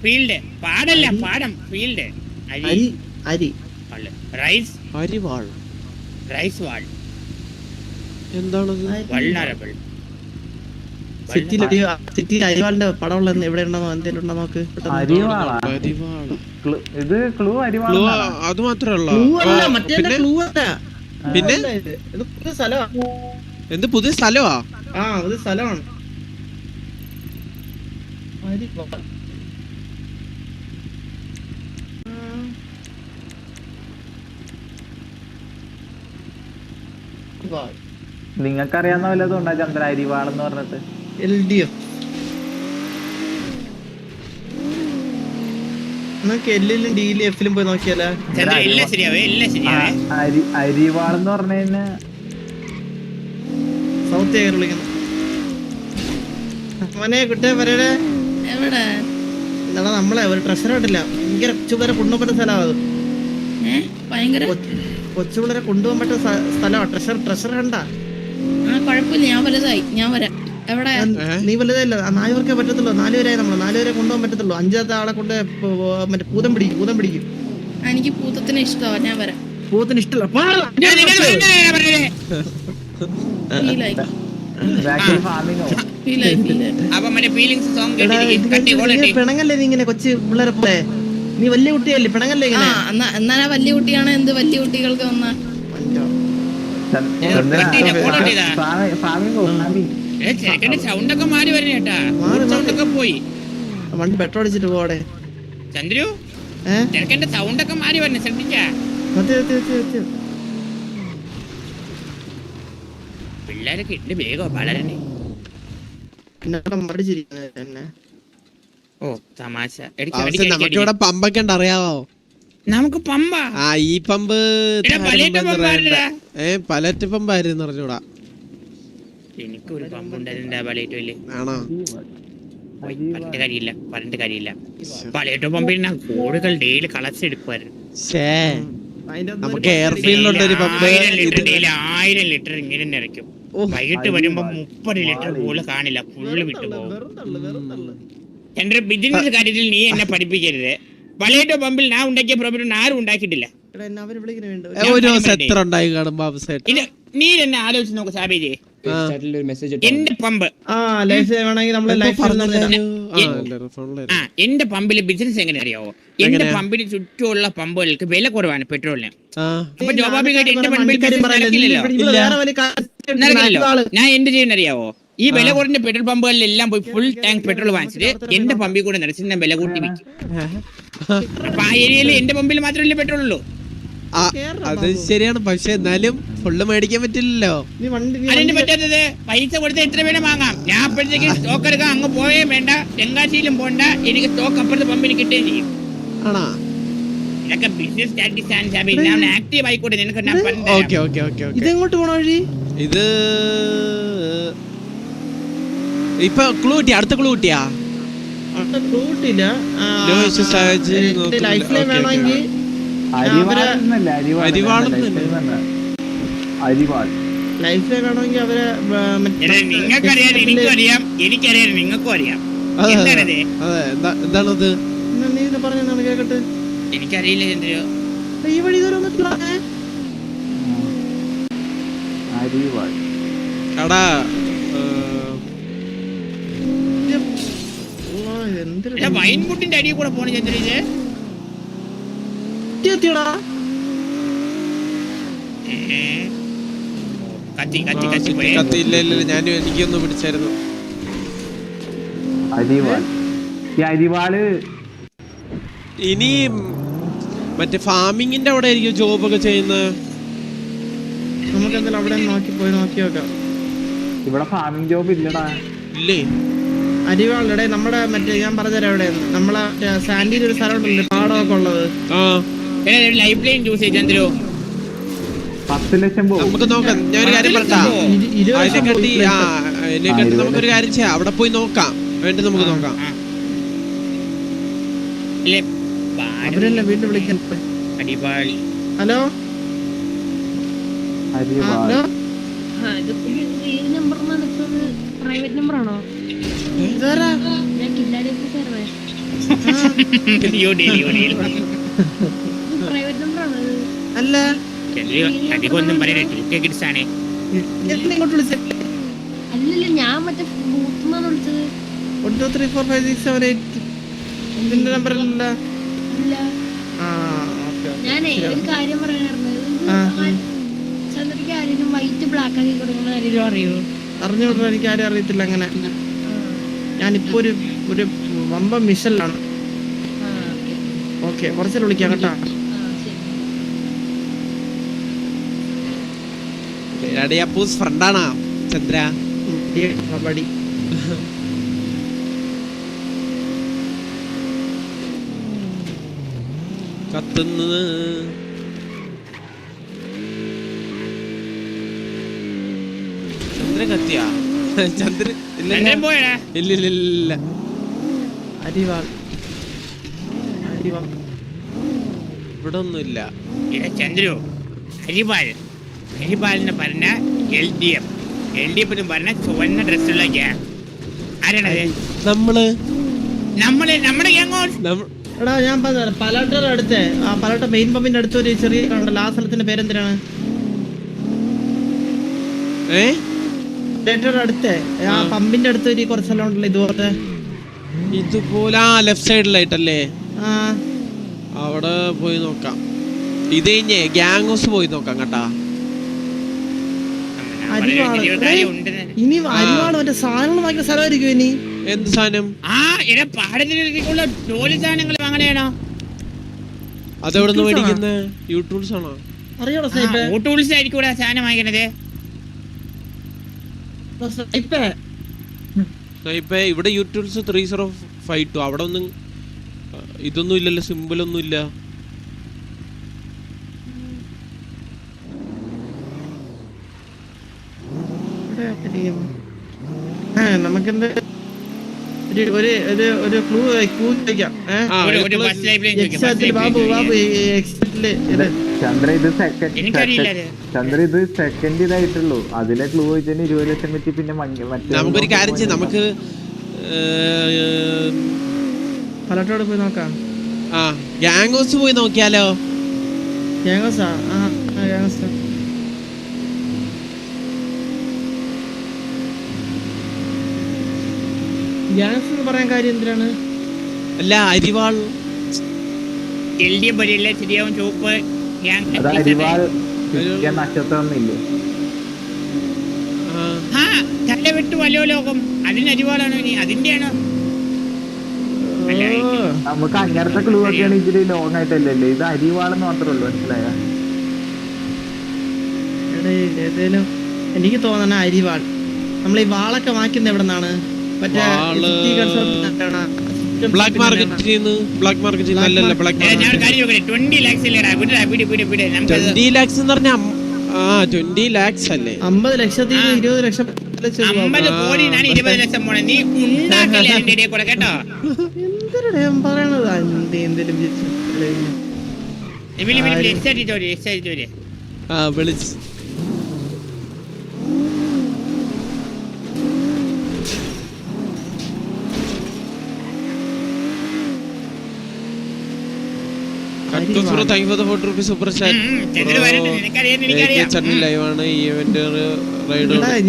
ഫീൽഡ്. പാടല്ല, പാടം. ഫീൽഡ്. അരി റൈസ്. അരിവാൾ. റൈസ് വാൾ. എന്താണത്? വൾനറബിൾ. സിറ്റിയിൽ അരിവാളിന്റെ പടമുള്ള എവിടെ ഉണ്ടോ എന്തെങ്കിലും ഉണ്ടോ നോക്ക്. അരിവാളാ അരിവാള്. ഇത് ക്ലൂ അരിവാള. അത് മാത്രല്ല. പിന്നെ പുതിയ സ്ഥലമാണ്. എന്ത് പുതിയ സ്ഥലമാ? ആ പുതിയ സ്ഥലമാണ്. നിങ്ങൾക്കറിയാവുന്ന വല്ലതും ഉണ്ടാ ചന്ദ്ര അരിവാളെന്ന് പറഞ്ഞിട്ട്? LDF എല്ലിലും DLFിലും പോയി നോക്കിയാലോ? എല്ലാം ശരിയാവേ, എല്ലാം ശരിയാവേ. അരിവാളെന്ന് പറഞ്ഞു കഴിഞ്ഞാൽ സൗത്ത് ഏരിയ വിളിക്കുന്നു. മോനെ കുട്ടിയെ വരടെ എവിടെ? എന്താണ് നമ്മളെ ഒരു ട്രഷറായിട്ടില്ല. ഭയങ്കര കൊച്ചുപിള്ളേരെ കൊണ്ടുപോകാൻ പറ്റുന്ന സ്ഥലമാണ് അത്. ഭയങ്കര കൊച്ചുപിള്ളേരെ കൊണ്ടുപോകാൻ പറ്റുന്ന സ്ഥലമാണ്. ട്രഷർ കണ്ട? കുഴപ്പമില്ല, ഞാൻ വലുതായി, ഞാൻ വരാം. എവിടെ? നീ വലുതായില്ല, 4 പേർക്കേ പറ്റത്തുള്ളൂ. 4 പേരായി നമ്മള് 4 പേരെ കൊണ്ടുപോകാൻ പറ്റത്തുള്ളൂ. 5ാമത്തെ ആളെ കൊണ്ട് മറ്റേ പൂതം പിടിക്കും. എനിക്ക് പൂത്തത്തിന് ഇഷ്ടമാണ്, ഞാൻ വരാം. പൂതത്തിന് ഇഷ്ടമല്ല. ഫീലായി അപ്പൊ മറ്റേ ഫീലിംഗ്സ് സോങ് പിണങ്ങല്ലേ നീ ഇങ്ങനെ കൊച്ചു പിള്ളേരെ പോലെ? നീ വലിയ കുട്ടിയല്ലേ, പിണങ്ങല്ലേ ഇങ്ങനെ? എന്നാ വലിയ കുട്ടിയാണ്. എന്ത് വലിയ കുട്ടികൾക്ക് വന്ന സൗണ്ട് ഒക്കെ മാറി വരണ കേട്ടാ. സൗണ്ട് ഒക്കെ പോയി. വണ്ടി പെട്രോൾ അടിച്ചിട്ട് പോടെ ചന്ദ്രു. ചെറുക്കന്റെ സൗണ്ട് ഒക്കെ മാറി വരണ, ശ്രദ്ധിച്ചാ? പിള്ളേരൊക്കെ ഇട്ട് വേഗം വളരണേ. ഓ തമാശ. നമുക്കിവിടെ പമ്പൊക്കെ ഉണ്ട്, അറിയാവോ? നമുക്ക് പമ്പ. ആ ഈ പമ്പ് പലറ്റ് പമ്പായിരുന്നു അറിഞ്ഞൂടാ. എനിക്കൊരു പമ്പുണ്ടായിരുന്ന പലയറ്റല്ലേ? ആണോ? പറഞ്ഞിട്ട് കാര്യമില്ല. പലയറ്റോ പമ്പിൽ ഞാൻ കോടുകൾ ഡെയിലി കളച്ചെടുക്കുമായിരുന്നു. നമുക്ക് എയർഫീൽഡിലുണ്ട് ഒരു പമ്പ്. 1000 ലിറ്റർ ഇങ്ങനെ നിറയ്ക്കും. വൈകിട്ട് വരുമ്പോ 30 ലിറ്റർ പോലെ കാണില്ല, ഫുള്ള് വിട്ടു പോകും. എന്റെ ബിസിനസ് കാര്യത്തിൽ നീ എന്നെ പഠിപ്പിക്കരുത്. പലയറ്റോ പമ്പിൽ ഞാൻ ഉണ്ടാക്കിയ പ്രോഫിറ്റ് ആരും ഉണ്ടാക്കിയിട്ടില്ല. ഒരു ദിവസം എത്ര ഉണ്ടായി കാണും ബാബു സേട്ട്? നീ എന്നെ ആലോചിച്ച് നോക്ക് സാബേജി. എന്റെ പമ്പ് എന്റെ പമ്പില് ബിസിനസ് എങ്ങനെ അറിയാവോ? എന്റെ പമ്പിന് ചുറ്റുമുള്ള പമ്പുകൾക്ക് വില കുറവാണ് പെട്രോളിന്. അപ്പൊ സ്വാഭാവികമായിട്ട് എന്റെ പമ്പിൽ നടക്കില്ലല്ലോ. ഞാൻ എന്ത് ചെയ്യുന്ന അറിയാവോ? ഈ വില കുറഞ്ഞ പെട്രോൾ പമ്പുകളിലെല്ലാം പോയി ഫുൾ ടാങ്ക് പെട്രോൾ വാങ്ങിച്ചിട്ട് എന്റെ പമ്പിൽ കൂടെ നിറച്ച് ഞാൻ വില കൂട്ടി വിൽക്കും. അപ്പൊ ആ ഏരിയയിൽ എന്റെ പമ്പിൽ മാത്രമല്ലേ പെട്രോൾ ഉള്ളൂ. അത് ശരിയാണ്, പക്ഷെ എന്നാലും ഫുള്ള് മേടിക്കാൻ പറ്റില്ലല്ലോ. അതിന് പറ്റാത്തത് പൈസ കൊടുത്ത് എത്ര വേണം വാങ്ങാം. ഞാൻ അപ്പോഴത്തേക്ക് സ്റ്റോക്ക് എടുക്കാൻ അങ്ങ് പോയേ വേണ്ട, തെങ്കാശിയിലും പോണ്ട. എനിക്ക് സ്റ്റോക്ക് അപ്പുറത്തെ പമ്പിന് കിട്ടുകയും ചെയ്യും. ആണോ? ഇതൊക്കെ ബിസിനസ് സ്റ്റാറ്റിസ്. ഞാൻ ആക്റ്റീവ് ആയിക്കോട്ടെ. നിനക്ക് ഇതെങ്ങോട്ട് പോണ വഴി? ഇത് ഇപ്പൊ ക്ലൂ കിട്ടിയ? അടുത്ത ക്ലൂ കിട്ടിയാ? നിങ്ങൾക്കറിയാം, എനിക്കറിയാം, എനിക്കറിയാം, നിങ്ങൾക്കും അറിയാം. എന്താണത്? കേക്കട്ടെ. എനിക്കറിയില്ല ചന്ദ്രോ. ഈ വഴി വൈൻകുട്ടിന്റെ അടിയിൽ കൂടെ പോണ ചന്ദ്ര. ഞാനും എനിക്കൊന്ന് പിടിച്ചായിരുന്നു. ഇനി മറ്റേ ഫാമിങ്ങിന്റെ അവിടെ ആയിരിക്കും ജോബൊക്കെ ചെയ്യുന്നത്. നമുക്ക് എന്തായാലും അവിടെ പോയി നോക്കി നോക്കാം. ഇവിടെ ഫാമിംഗ് ജോബ് ഇല്ലടാ. ഇല്ലേ? അരിവാളുടെ നമ്മുടെ മറ്റേ ഞാൻ പറഞ്ഞുതരാം. എവിടെ നമ്മളെ സാൻഡിയിൽ ഒരു സ്ഥലം ഉണ്ടല്ലോ, പാടമൊക്കെ ഉള്ളത്. ലൈഫ് ലൈൻ ചൂസ് ചെയ്ത് ചന്ദ്രു 10 ലക്ഷം നമുക്ക് നോക്കാം. ഞാനൊരു കാര്യം പറഞ്ഞാ, അതിനെക്കാട്ടി നമുക്കൊരു കാര്യം ചെയ്യാം. അവിടെ പോയി നോക്കാം. വേണ്ടി നമുക്ക് നോക്കാം. അവരല്ല വീണ്ടും വിളിക്കാൻ. ഹലോ ഹലോ, പ്രൈവറ്റ് നമ്പർ ആണോ? അല്ല അധികമൊന്നും പറയണേ. ഇങ്ങോട്ട് വിളിച്ചേ അല്ലല്ല ഞാൻ മറ്റേ ബൂത്തുന്നാണ് വിളിച്ചത്. 1 2 3 4 5 6 7 8 ഇതിന്റെ നമ്പറിലല്ല. ഇല്ല ആ ഓക്കെ ഞാനേ ഒരു കാര്യം പറയാനായിരുന്നു. ചന്ദ്രക്ക് ആരെങ്കിലും വൈറ്റ് ബ്ലാക്ക് ആക്കി കൊടുക്കുന്ന ആരെങ്കിലും അറിയോ? അറിഞ്ഞോട്ടെ, എനിക്ക് ആരും അറിയത്തില്ല അങ്ങനെ. ഞാനിപ്പോ ഒരു വമ്പ മിഷനിലാണ്. ഓക്കെ കുറച്ചേരം വിളിക്കാം കേട്ടോ. അപ്പൂസ് ഫ്രണ്ടാണാ ചന്ദ്ര? കബഡി കത്തുന്നത് ചന്ദ്രൻ കത്തിയാ? ചന്ദ്രൻ ചന്ദ്രൻ പോയടാ. ഇല്ല. അരിവാൾ ഇവിടെ ഒന്നുമില്ല. ചന്ദ്രു ഹരിപാലെന്ന് പറഞ്ഞ LDF എന്ന് പറഞ്ഞ ചുവന്ന ഡ്രസ്സുള്ള ഗ്യാങ്. ആരാണത്? നമ്മുടെ ഗ്യാങ്ങോ? എടാ ഞാൻ പലാട്ടയുടെ അടുത്ത് ആ പലാട്ട മെയിൻ പമ്പിന്റെ അടുത്ത് ഒരു ചെറിയ ഉണ്ടല്ലോ, ആ സ്ഥലത്തിന്റെ പേരെന്തിനാണ്? അടുത്ത് ആ പമ്പിന്റെ അടുത്ത് ഒരു കുറച്ച് സ്ഥലം ഉണ്ടല്ലോ ഇതുപോലെ ലെഫ്റ്റ് സൈഡിലായിട്ടല്ലേ? അവിടെ പോയി നോക്കാം. ഇത് കഴിഞ്ഞേ ഗ്യാങ് ഹൗസ് പോയി നോക്കാം കേട്ടാ. ഇനി അരിവാള് മറ്റേ സാധനങ്ങൾ വാങ്ങിക്കുന്ന സ്ഥലമായിരിക്കും ഇനി. എന്ത് സാധനം? പാടത്തിലുള്ള ജോലി സാധനങ്ങൾ വാങ്ങണേണോ? അതെവിടുന്ന് മേടിക്കുന്നത്? യൂട്യൂബ്സ് ആണോ? അറിയാണോ യൂട്യൂബ്സ് ആയിരിക്കും സാധനം വാങ്ങിക്കണത്. ഇവിടെ യൂട്യൂബ്സ് 3052 അവിടെ ഒന്നും ഇതൊന്നും ഇല്ലല്ലോ, സിമ്പിളൊന്നും ഇല്ല. നമുക്കെന്ത് ഒരു ക്ലൂ ചോദിക്കാം. ബാബു ചന്ദ്ര ഇത് സെക്കൻഡ് ഇതായിട്ടുള്ളൂ. അതിലെ ക്ലൂ വെച്ചാൽ 20 ലക്ഷം വെച്ച്. പിന്നെ നമുക്കൊരു കാര്യം ചെയ്യാം, നമുക്ക് പലട്ടോട് പോയി നോക്കാം. ഗ്യാങ് ഹൗസ് പോയി നോക്കിയാലോ? ഗ്യാങ് ഹൗസാ? ഗ്യാങ്സ് എന്ന് പറയാൻ കാര്യം എന്തിനാണ്? അല്ല അരിവാൾ ശരിയാവും. ചുവപ്പ് നക്ഷത്രമൊന്നുമില്ലേ? തല വിട്ടു വല്ലോ ലോകം. അതിന് അരിവാളാണോ ഇനി? അതിന്റെയാണോ? നമുക്ക് അങ്ങനത്തെ ക്ലൂ ഒക്കെയാണ് ഇതില് ലോങ് ആയിട്ടല്ലേ. ഇത് അരിവാളെന്ന് മാത്രമേ ഉള്ളൂ. മനസ്സിലായ? ഏതേലും എനിക്ക് തോന്നണ അരിവാൾ. നമ്മൾ ഈ വാളൊക്കെ വാങ്ങിക്കുന്നത് എവിടെ നിന്നാണ്? ബ്ലാക്ക് മാർക്കറ്റിൽ. 20 lakhs എന്ന് പറഞ്ഞാ 20 lakhs അല്ലേ? 50 ലക്ഷത്തിൽ 20 ലക്ഷം 50 കോടി. ഞാൻ 20 ലക്ഷം പോണേ. നീ ഉണ്ടാക്കല്ലേ അതിന്റെ ഇടയിൽ കൂടെ കേട്ടോ. എന്തിനാ പറയണത്? എന്തേലും വിളിച്ച്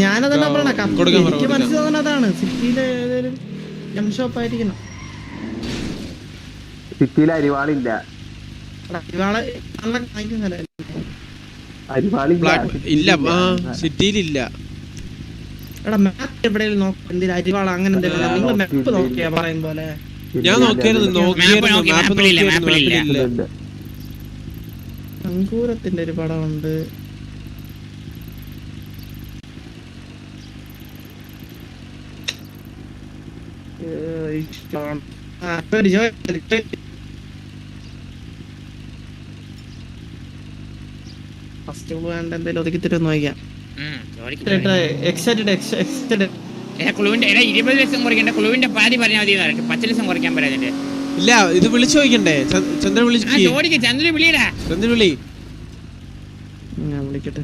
ഞാനതാണ് പറയണ. എനിക്ക് മനസ്സിലാവുന്ന അതാണ്. സിറ്റിയിലെ ഏതൊരു ജം ഷോപ്പ് ആയിരിക്കണം. സിറ്റിയിൽ അരിവാളില്ല. ഇല്ല, സിറ്റിയിലില്ല. എടാ മാപ്പ് എവിടെയെങ്കിലും നോക്കാം. എന്തെങ്കിലും അരിവാള അങ്ങനെ എന്തെങ്കിലും നിങ്ങൾ മാപ്പ് നോക്കിയാ പറയും പോലെ. ഞാൻ നോക്കിയായിരുന്നു. അങ്കൂരത്തിന്റെ ഒരു പടമുണ്ട്. ഫസ്റ്റ് വേണ്ട എന്തെങ്കിലും ഒതുക്കി തരുമെന്ന് നോക്കാം. ക്ലൂവിന്റെ 20 ലക്ഷം കുറയ്ക്കണ്ട. ക്ലൂവിന്റെ പാതി പറഞ്ഞാൽ മതി. 10 ലക്ഷം കുറയ്ക്കാൻ പറയാ. ഇല്ല, ഇത് വിളിച്ചു ചോദിക്കണ്ടേ? ചന്ദ്രൻ വിളിച്ചു. ചന്ദ്രൻ വിളിയടാ. ചന്ദ്രൻ വിളി. ഞാൻ വിളിക്കട്ടെ.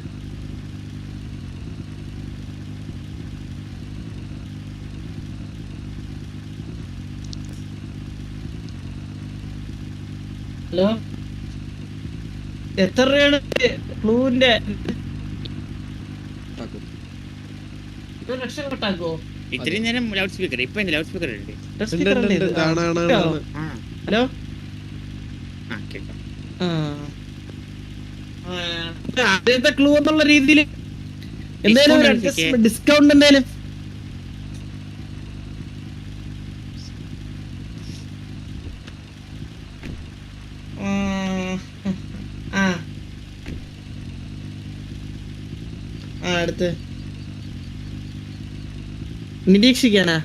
ഹലോ, എത്ര രൂപയാണ് ക്ലൂവിന്റെ? രക്ഷ കട്ടാക്കോ? ഇത്രയും നേരം ലൗഡ് സ്പീക്കർ, ഇപ്പൊ ലൗഡ് സ്പീക്കർ ഉണ്ട്. ഹലോ, കേൾക്കാം. ആദ്യത്തെ ക്ലൂ എന്നുള്ള രീതിയിൽ എന്തേലും ഡിസ്കൗണ്ട് എന്തേലും? അടുത്ത് നിരീക്ഷിക്കാനാ?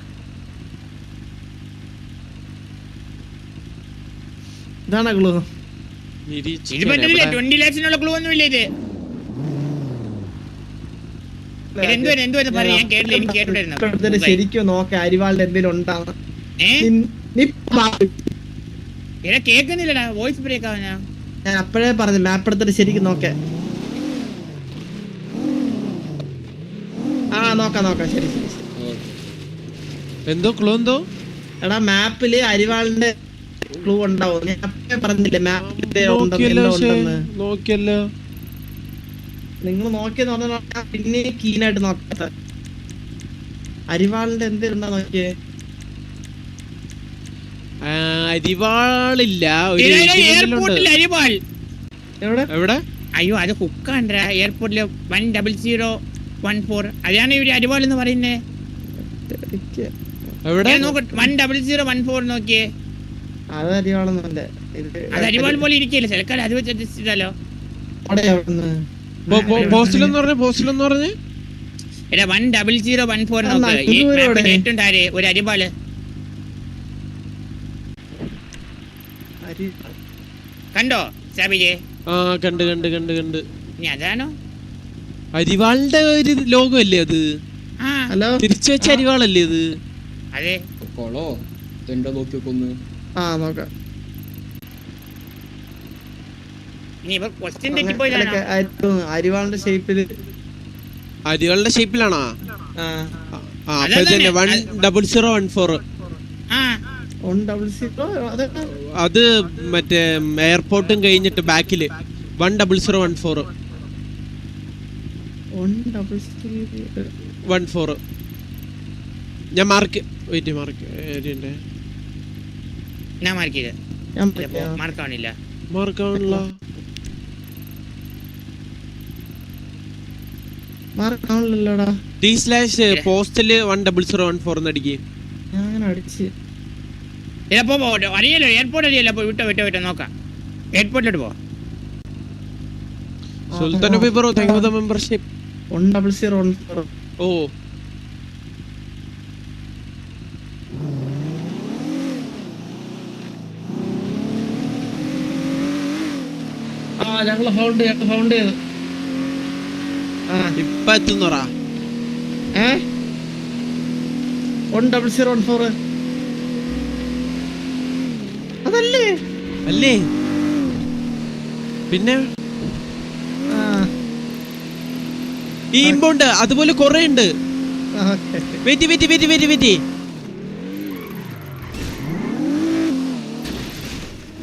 ഇതാണോ ക്ലൂ? ഇത് പറ്റില്ല, 20 lakhs ക്ലൂ ഒന്നുമില്ല ഇത്. ശരിക്കും നോക്ക അരിവാളിന്റെ എന്തെങ്കിലും ഉണ്ടാവും. കേക്കുന്നില്ലടാ, വോയിസ് ബ്രേക്ക് ആവാനാ. ഞാൻ അപ്പഴേ പറഞ്ഞു മാപ്പ് എടുത്തിട്ട് ശരിക്കും നോക്കേ. നോക്കാം ശരി. എന്തോ ക്ലൂ എന്തോ? എടാ മാപ്പില് അരിവാളിന്റെ ക്ലൂ ഉണ്ടാവും. ഞാൻ അപ്പഴേ പറഞ്ഞില്ലേ മാപ്പിന്റെ നോക്കിയല്ലോ. നിങ്ങൾ നോക്കിയെന്ന് പറഞ്ഞാൽ പിന്നെ കീനായിട്ട് നോക്കാത്ത അരിവാളിന്റെ എന്തെങ്കിലും നോക്കിയേ. അരിവാളില്ല. എയർപോർട്ടിൽ അരിവാൾ എവിടെ? അയ്യോ, അത് ഹുക്കാണ്ടാ. എയർപോർട്ടില് 10014 അതാണ് ഇവര് അരിവാൾ എന്ന് പറയുന്നേ. 10014 നോക്കിയേ. അത് അരിവാളൊന്നുമല്ല. അത് അരിവാൾ പോലെ ഇരിക്കല്ലേ, ചിലക്കാലം അത് വെച്ച് അഡ്ജസ്റ്റ് ചെയ്താലോ. പോസ്റ്റിലെന്ന് പറഞ്ഞേ 10014 നോക്ക്. ഏറ്റവും താരെ ഒരു അരിവാള് കണ്ടോ സാബിജെ? കണ്ട്. ഇനി അതാണോ അരിവാളിന്റെ ഒരു ലോഗോ അല്ലേ അത്? തിരിച്ചു വെച്ച അരിവാളല്ലേ ഇത്? അതെ. നോക്കിയൊക്കൊന്ന് നോക്കാം. അരിവാളിന്റെ ഷേപ്പില്. അരിവാളിന്റെ ഷേപ്പിലാണോ? 10014. അത് മറ്റേ എയർപോർട്ടും കഴിഞ്ഞിട്ട് ബാക്കില് 10014. 14 ഞാൻ മാർക്ക് ഞാൻ മാർക്ക് ചെയ്ത് മാർക്കാവണില്ല. പോസ്റ്റില് 10014 അടിക്ക്. അറിയാലോ, എയർപോർട്ട് അറിയാലോ. വിട്ടോ നോക്കാം. എയർപോർട്ടിലോട്ട് പോ. Sultan bro, thank you for the membership. 10014. ഞങ്ങള് ഫൗണ്ട് ചെയ്തു. ഇപ്പൊ എത്തുന്നോറാ? 10014 അതല്ലേ? അല്ലേ? പിന്നെ ഈ ഇമ്പോണ്ട് അതുപോലെ കൊറേ ഉണ്ട്. വെയിറ്റ്.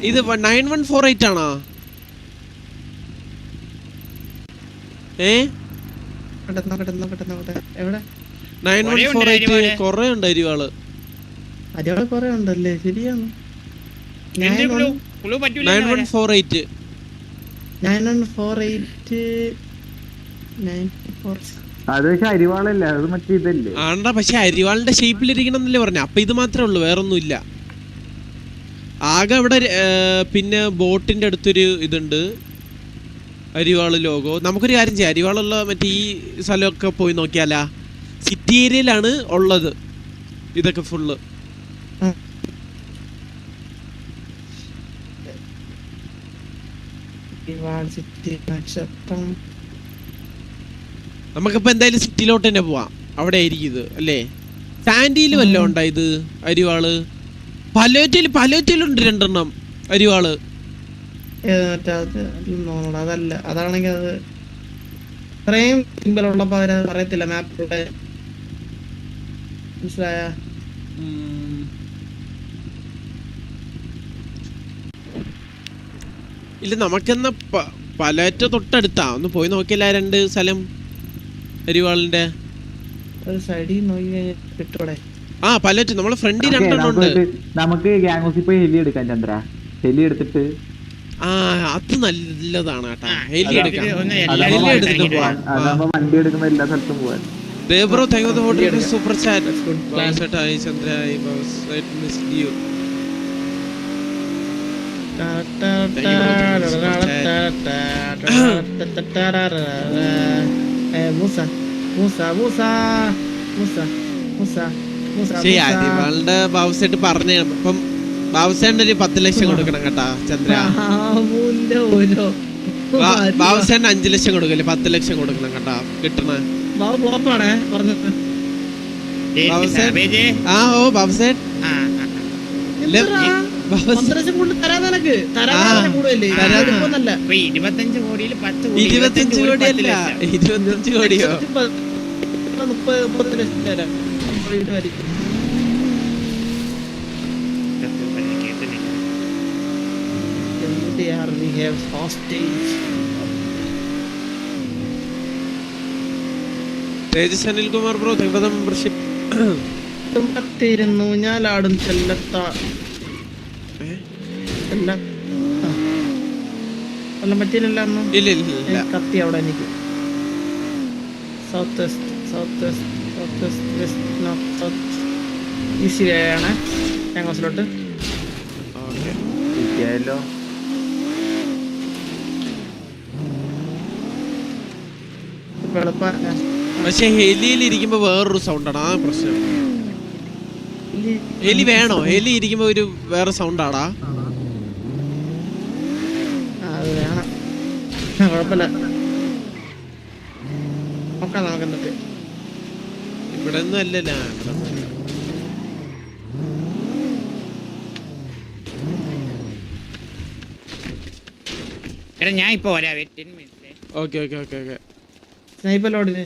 ഇത് 9148 ആണോ? നോക്കട്ടെ. എവിടെ? 9148 കൊറേ ഉണ്ട് അരിവാള്. കൊറേ ഉണ്ടല്ലേ? ശരിയാണ്. 9148 അത് പക്ഷെ അരിവാളല്ല, അത് മറ്റേ ഇതല്ലേ? ആണ്ടാ, പക്ഷെ അരിവാളിന്റെ ഷേപ്പിലിരിക്കണം എന്നല്ലേ പറഞ്ഞ. അപ്പൊ ഇത് മാത്രമേ ഉള്ളൂ, വേറൊന്നും ഇല്ല. ആകെ അവിടെ പിന്നെ ബോട്ടിന്റെ അടുത്തൊരു ഇതുണ്ട്, അരിവാള് ലോഗോ. നമുക്കൊരു കാര്യം ചെയ്യാം, അരിവാളുള്ള മറ്റേ ഈ സ്ഥലമൊക്കെ പോയി നോക്കിയാലാ. സിറ്റി ഏരിയയിലാണ് ഉള്ളത് ഇതൊക്കെ ഫുള്ള്. നമുക്കിപ്പോ എന്തായാലും സിറ്റിയിലോട്ട് തന്നെ പോവാം. അവിടെ ആയിരിക്കും ഇത് അല്ലേ? സാൻഡിയില് വല്ലതും ഉണ്ടാ ഇത് അരിവാള്? പലോറ്റയിലുണ്ട് 2 അരിവാള്. അതല്ല, അതാണെങ്കിൽ അത് ഇത്രയും സിമ്പിൾ ഉള്ളപ്പോ അവരത് പറയത്തില്ല മാപ്പിലൂടെ. മനസ്സിലായ? ഇല്ല, നമുക്കെന്നാ പലേറ്റ തൊട്ടടുത്താ ഒന്ന് പോയി നോക്കിയല്ല 2 സ്ഥലം അരിവാളിന്റെ. ഒരു സൈഡിൽ നോക്കി കഴിഞ്ഞിട്ട് കിട്ടൂടെ? ആ പലറ്റ് നമ്മളെ ഫ്രണ്ടിൽ രണ്ടെണ്ണം ഉണ്ട്. നമുക്ക് ഗ്യാങ് ഹൗസിൽ പോയി ഹെലി എടുക്കാം ചന്ദ്ര. ഹെലി എടുത്തിട്ട് ആ അത് നല്ലതാണ് കേട്ടാ. ഹെലി എടുക്കാം. അതാവുമ്പോ ഹെലി എടുത്തിട്ട് പോവാം. വണ്ടി എടുക്കുന്ന എല്ലാ സ്ഥലത്തും പോവാൻ. Bro thank you for the super chat. ബാബുസേട്ട് ആയി ചന്ദ്ര ആയി ബാബുസേട്ട് മിസ് യു. ശരിയാളുടെ ബാബുസേട്ട് പറഞ്ഞ ഇപ്പം ബാബുസേട്ടന് ഒരു 10 ലക്ഷം കൊടുക്കണം കേട്ടാ ചന്ദ്ര. ബാബുസേട്ടന് 5 ലക്ഷം കൊടുക്കല്ലേ, 10 ലക്ഷം കൊടുക്കണം കേട്ടാ കിട്ടണ. ആ ഓ ബാബുസേട്ട് 25 കോടിയിൽ 25 കോടിയല്ല 25 കോടിയോ? 30 ലക്ഷം തരാം. We have hostage. Tejas Anilkumar bro thank you for the membership. തുമ്പത്തിരുന്നു ഞാലാടും ചെല്ലത്ത കൊല്ലം പറ്റിയില്ലല്ലോ ഒന്നും. ഇല്ല ഇല്ല ഇല്ല. കത്തി അവിടെ എനിക്ക് south west south west south west west north south easy ആണ് ഞങ്ങോസിലോട്ട്. കിട്ടിയാലോ ഇപ്പൊ എളുപ്പ. പക്ഷെ ഹെലിയിൽ ഇരിക്കുമ്പോ വേറൊരു സൗണ്ടാണ് ആ പ്രശ്നം. ഹെലി വേണോ? ഹെലി ഇരിക്കുമ്പോ ഒരു വേറെ സൗണ്ടാടാ. അത് വേണം, കുഴപ്പമില്ല. നോക്കാം നമുക്ക് എന്നിട്ട്. ഇവിടെ ഒന്നും അല്ലല്ല. ഞാൻ ഇപ്പൊ വരാം. Okay okay okay okay. Sniper ലോഡിന്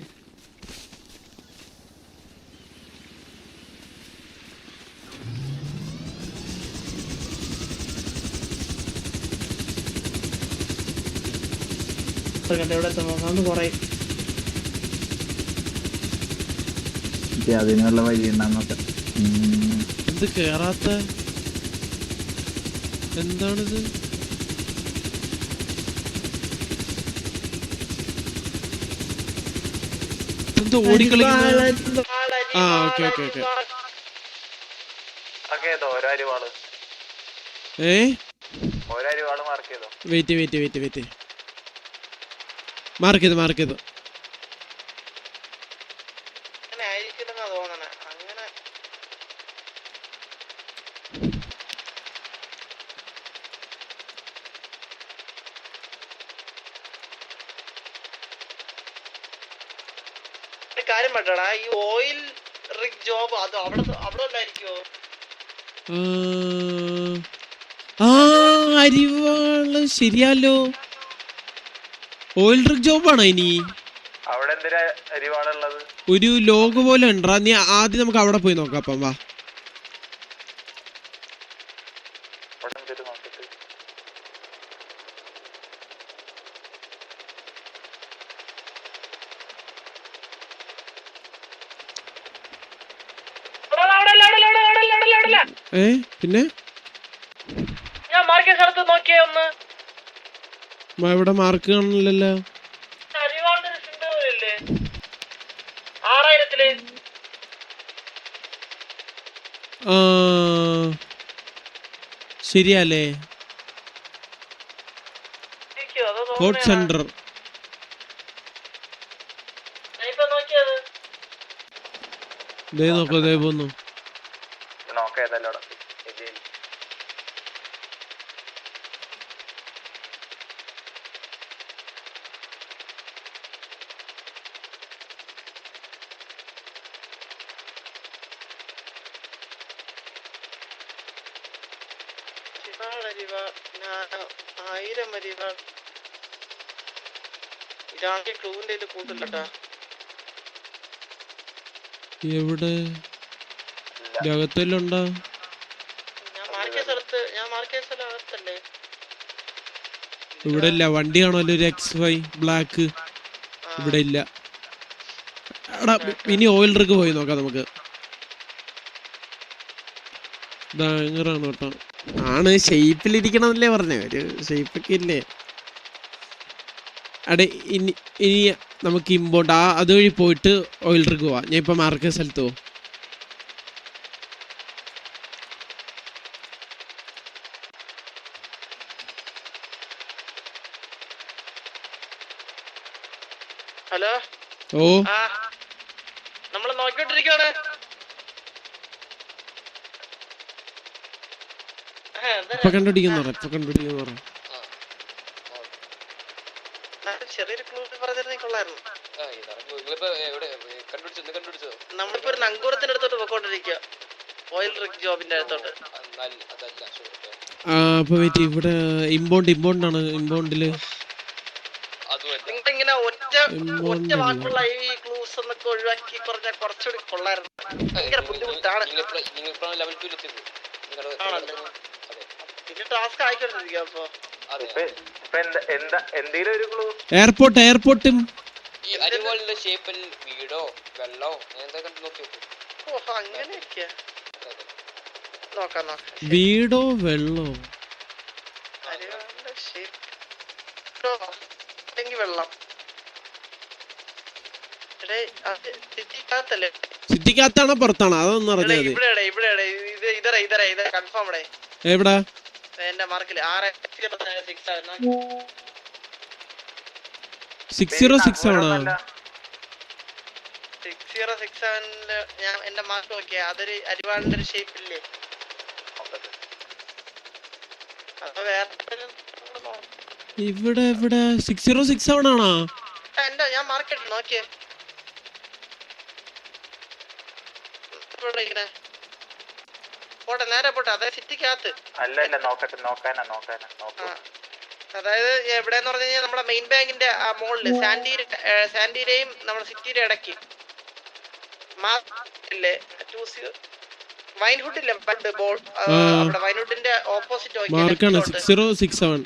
എവിടെ എത്തുന്നു കുറേ അതിനുള്ള വഴി ഉണ്ടാകുന്നൊക്കെ. എന്ത് കേറാത്ത എന്താണിത്? എന്തോ ഓടിക്കളിക്കുന്ന. ആ okay okay okay. Wait wait wait wait. Mark ചെയ്തു മാർക്ക് ചെയ്തു. കാര്യം പറ്റടാ, ഈ ഓയിൽ റിഗ് ജോബ് അത് അവിടെ അല്ലായിരിക്കോ? അരിവാള് ശരിയാലോ. ഓയിൽ റിഗ് ജോബാണോ ഇനി? ഒരു ലോഗോ പോലെ ഉണ്ടാ. നീ ആദ്യം നമുക്ക് അവിടെ പോയി നോക്കാം. അപ്പം വാ. പിന്നെ ഞാൻ മാർക്കിയ സ്ഥലത്ത് നോക്കിയേ ഒന്ന്. ഇവിടെ മാർക്ക് കാണുന്നില്ലല്ലോ. 6000 ശരിയല്ലേ? കോഡ് സെന്റർ നോക്കോ. ദേ പോന്നു. എവിടെ അകത്തല്ലുണ്ടോ? ഇവിടെ ഇല്ല. വണ്ടി കാണുമല്ലോ ഒരു XY ബ്ലാക്ക്. ഇവിടെ ഇല്ല. എടാ ഇനി ഓയിൽ റിഗ് പോയി നോക്കാം നമുക്ക്. ഭയങ്കരാണ് കേട്ടോ. ആണ് ഷേപ്പിലിരിക്കണമെന്നല്ലേ പറഞ്ഞേ, ഒരു ഷേപ്പൊക്കെ ഇല്ലേ. അടെ ഇനി നമുക്ക് ഇമ്പോർട്ട് അതുവഴി പോയിട്ട് ഓയിൽ റിഗ് പോവാം. ഞാൻ ഇപ്പൊ മാർക്കറ്റ് സ്ഥലത്ത് പോവും. ഹലോ, ഓ നമ്മള് നോക്കിക്കൊണ്ടിരിക്കുകയാണ്. ഇപ്പൊ കണ്ടുപിടിക്കുന്ന പറ. ചെറിയൊരു ക്ലൂ പറഞ്ഞിരുന്നേ കൊള്ളായിരുന്നു. നമ്മളിപ്പോ ഒരു നങ്കൂരത്തിന്റെ അടുത്തോട്ട് പോയിക്കൊണ്ടിരിക്കുക, ഓയിൽ റിഗ് ജോബിന്റെ അടുത്തോട്ട്. അപ്പൊ വെയിറ്റ്, ഇവിടെ ഇമ്പോണ്ട് ആണ്. ഇമ്പോണ്ടില് ഇങ്ങനെ ഒറ്റ വാക്കുള്ള ഈ ക്ലൂസ് എന്നൊക്കെ ഒഴിവാക്കി പറഞ്ഞാൽ കുറച്ചുകൂടി കൊള്ളായിരുന്നു. ഭയങ്കര ബുദ്ധിമുട്ടാണ്. പിന്നെ ടാസ്ക് ആയിക്കൊണ്ടിരിക്കുക. അപ്പൊ എയർപോർട്ടും അങ്ങനെയൊക്കെയാ. നോക്കാം. വീടോ വെള്ളോ വെള്ളം സിറ്റിക്കകത്തല്ലേ? സിറ്റിക്കകത്താണോ പുറത്താണോ അതൊന്നും അറിഞ്ഞാൽ മതി. ഇവിടെ കൺഫേം. എവിടാ എന്റെ മാർക്കില് 606 ആണോ? 606 ഞാൻ എന്റെ മാർക്ക് നോക്കിയാ അതൊരു അരിവാളിന്റെ ഒരു ഷേപ്പില്ലേ? അപ്പൊ വേറെ ഇവിടെ 606 ആണോ? എന്റെ ഞാൻ മാർക്ക് ഇട്ടു നോക്കിയേ. പോട്ടെ, നേരെ പോട്ടെ. അതായത് സിറ്റിക്കകത്ത് അതായത് എവിടെന്ന് പറഞ്ഞു കഴിഞ്ഞാൽ നമ്മുടെ മെയിൻ ബാങ്കിന്റെ മോളില് സാൻഡീരെയും നമ്മുടെ സിറ്റിയുടെ ഇടയ്ക്ക് ഇല്ലേ, വൈൻഹുഡ് ഇല്ലേ പണ്ട് ബോൾ, അവിടെ വൈൻഹുഡിന്റെ ഓപ്പോസിറ്റ് മാർക്കാണ് 6067.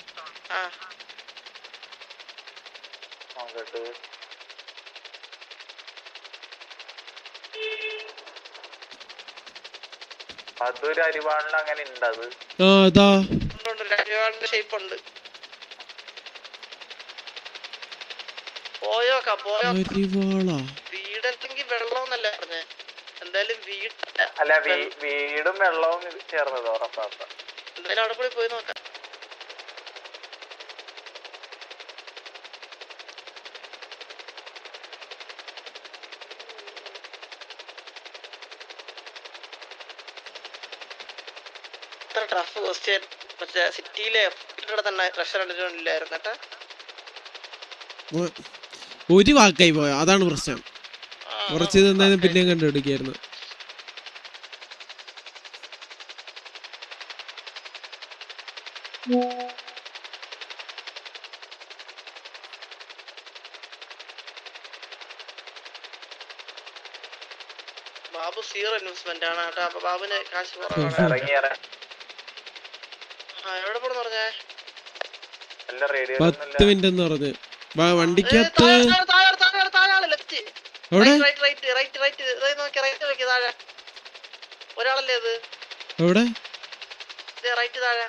അതൊരു അരിവാളിന് അങ്ങനെ ഉണ്ട്. അത് അരിവാളിന്റെ ഷേപ്പ് ഉണ്ട്. പോയോക്കാം. വീടെങ്കിൽ വെള്ളമെന്നല്ലേ പറഞ്ഞേ? എന്തായാലും വീടും വെള്ളവും ചേർന്നത് ഉറപ്പാണ്. എന്തായാലും അവിടെ കൂടി പോയി നോക്കാം. Tough question. മറ്റേ സിറ്റിയിലെ തന്നെ ട്രഷർ ഇല്ലായിരുന്നു കേട്ടാ. ഒരു വാക്കായി പോയോ, അതാണ് പ്രശ്നം. കുറച്ച് എന്തായാലും പിന്നെയും കണ്ടുപിടിക്കായിരുന്നു. ബാബു 0 ഇൻവെസ്റ്റ്മെന്റ് ആണ് കേട്ടോ. അപ്പൊ ബാബുന് കാശ് കുറവാണ്. എവിടെ പോണെന്ന് പറഞ്ഞേ? 10 മിനിറ്റ് എന്ന് പറഞ്ഞ് വണ്ടിക്കകത്ത് ഒരാളല്ലേ അത്? എവിടെ? റൈറ്റ് താഴെ.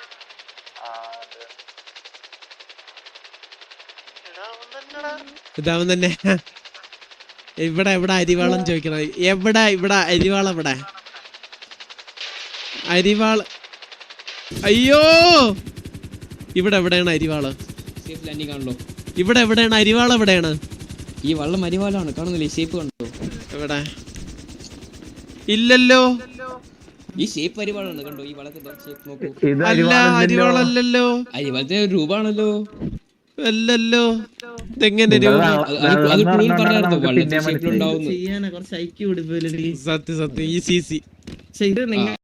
ഇതാവൻ തന്നെ. ഇവിടെ അരിവാളം ചോദിക്കണം. ഇവിടെ അരിവാളം. അരിവാള്. അയ്യോ, ഇവിടെ എവിടെയാണ് അരിവാള്? സേഫ് ലാൻഡിംഗ് ആണല്ലോ. ഇവിടെ എവിടെയാണ് അരിവാള്? എവിടെയാണ് ഈ വള്ളം അരിവാളാണ്, കാണുന്നില്ലേ? ഷേപ്പ് കണ്ടോ? എവിടെ? ഇല്ലല്ലോ. ഈ ഷേപ്പ് അരിവാളാണ്, കണ്ടോ? ഈ വള്ളത്തിന്റെ ഷേപ്പ് നോക്കൂ. അല്ല, അരിവാളല്ലല്ലോ. അരിവാളത്തെ രൂപമാണല്ലോ. അല്ലല്ലോ. ഇതെങ്ങനെ രൂപ? അത് ക്ലൂവിൽ പറഞ്ഞായിരുന്നു വള്ളത്തിന്റെ ഷേപ്പിലുണ്ടാവുന്നു. ചെയ്യാനാ കുറച്ച് ഐക്യം. സത്യം ഈ CC. ഇത് നിങ്ങൾ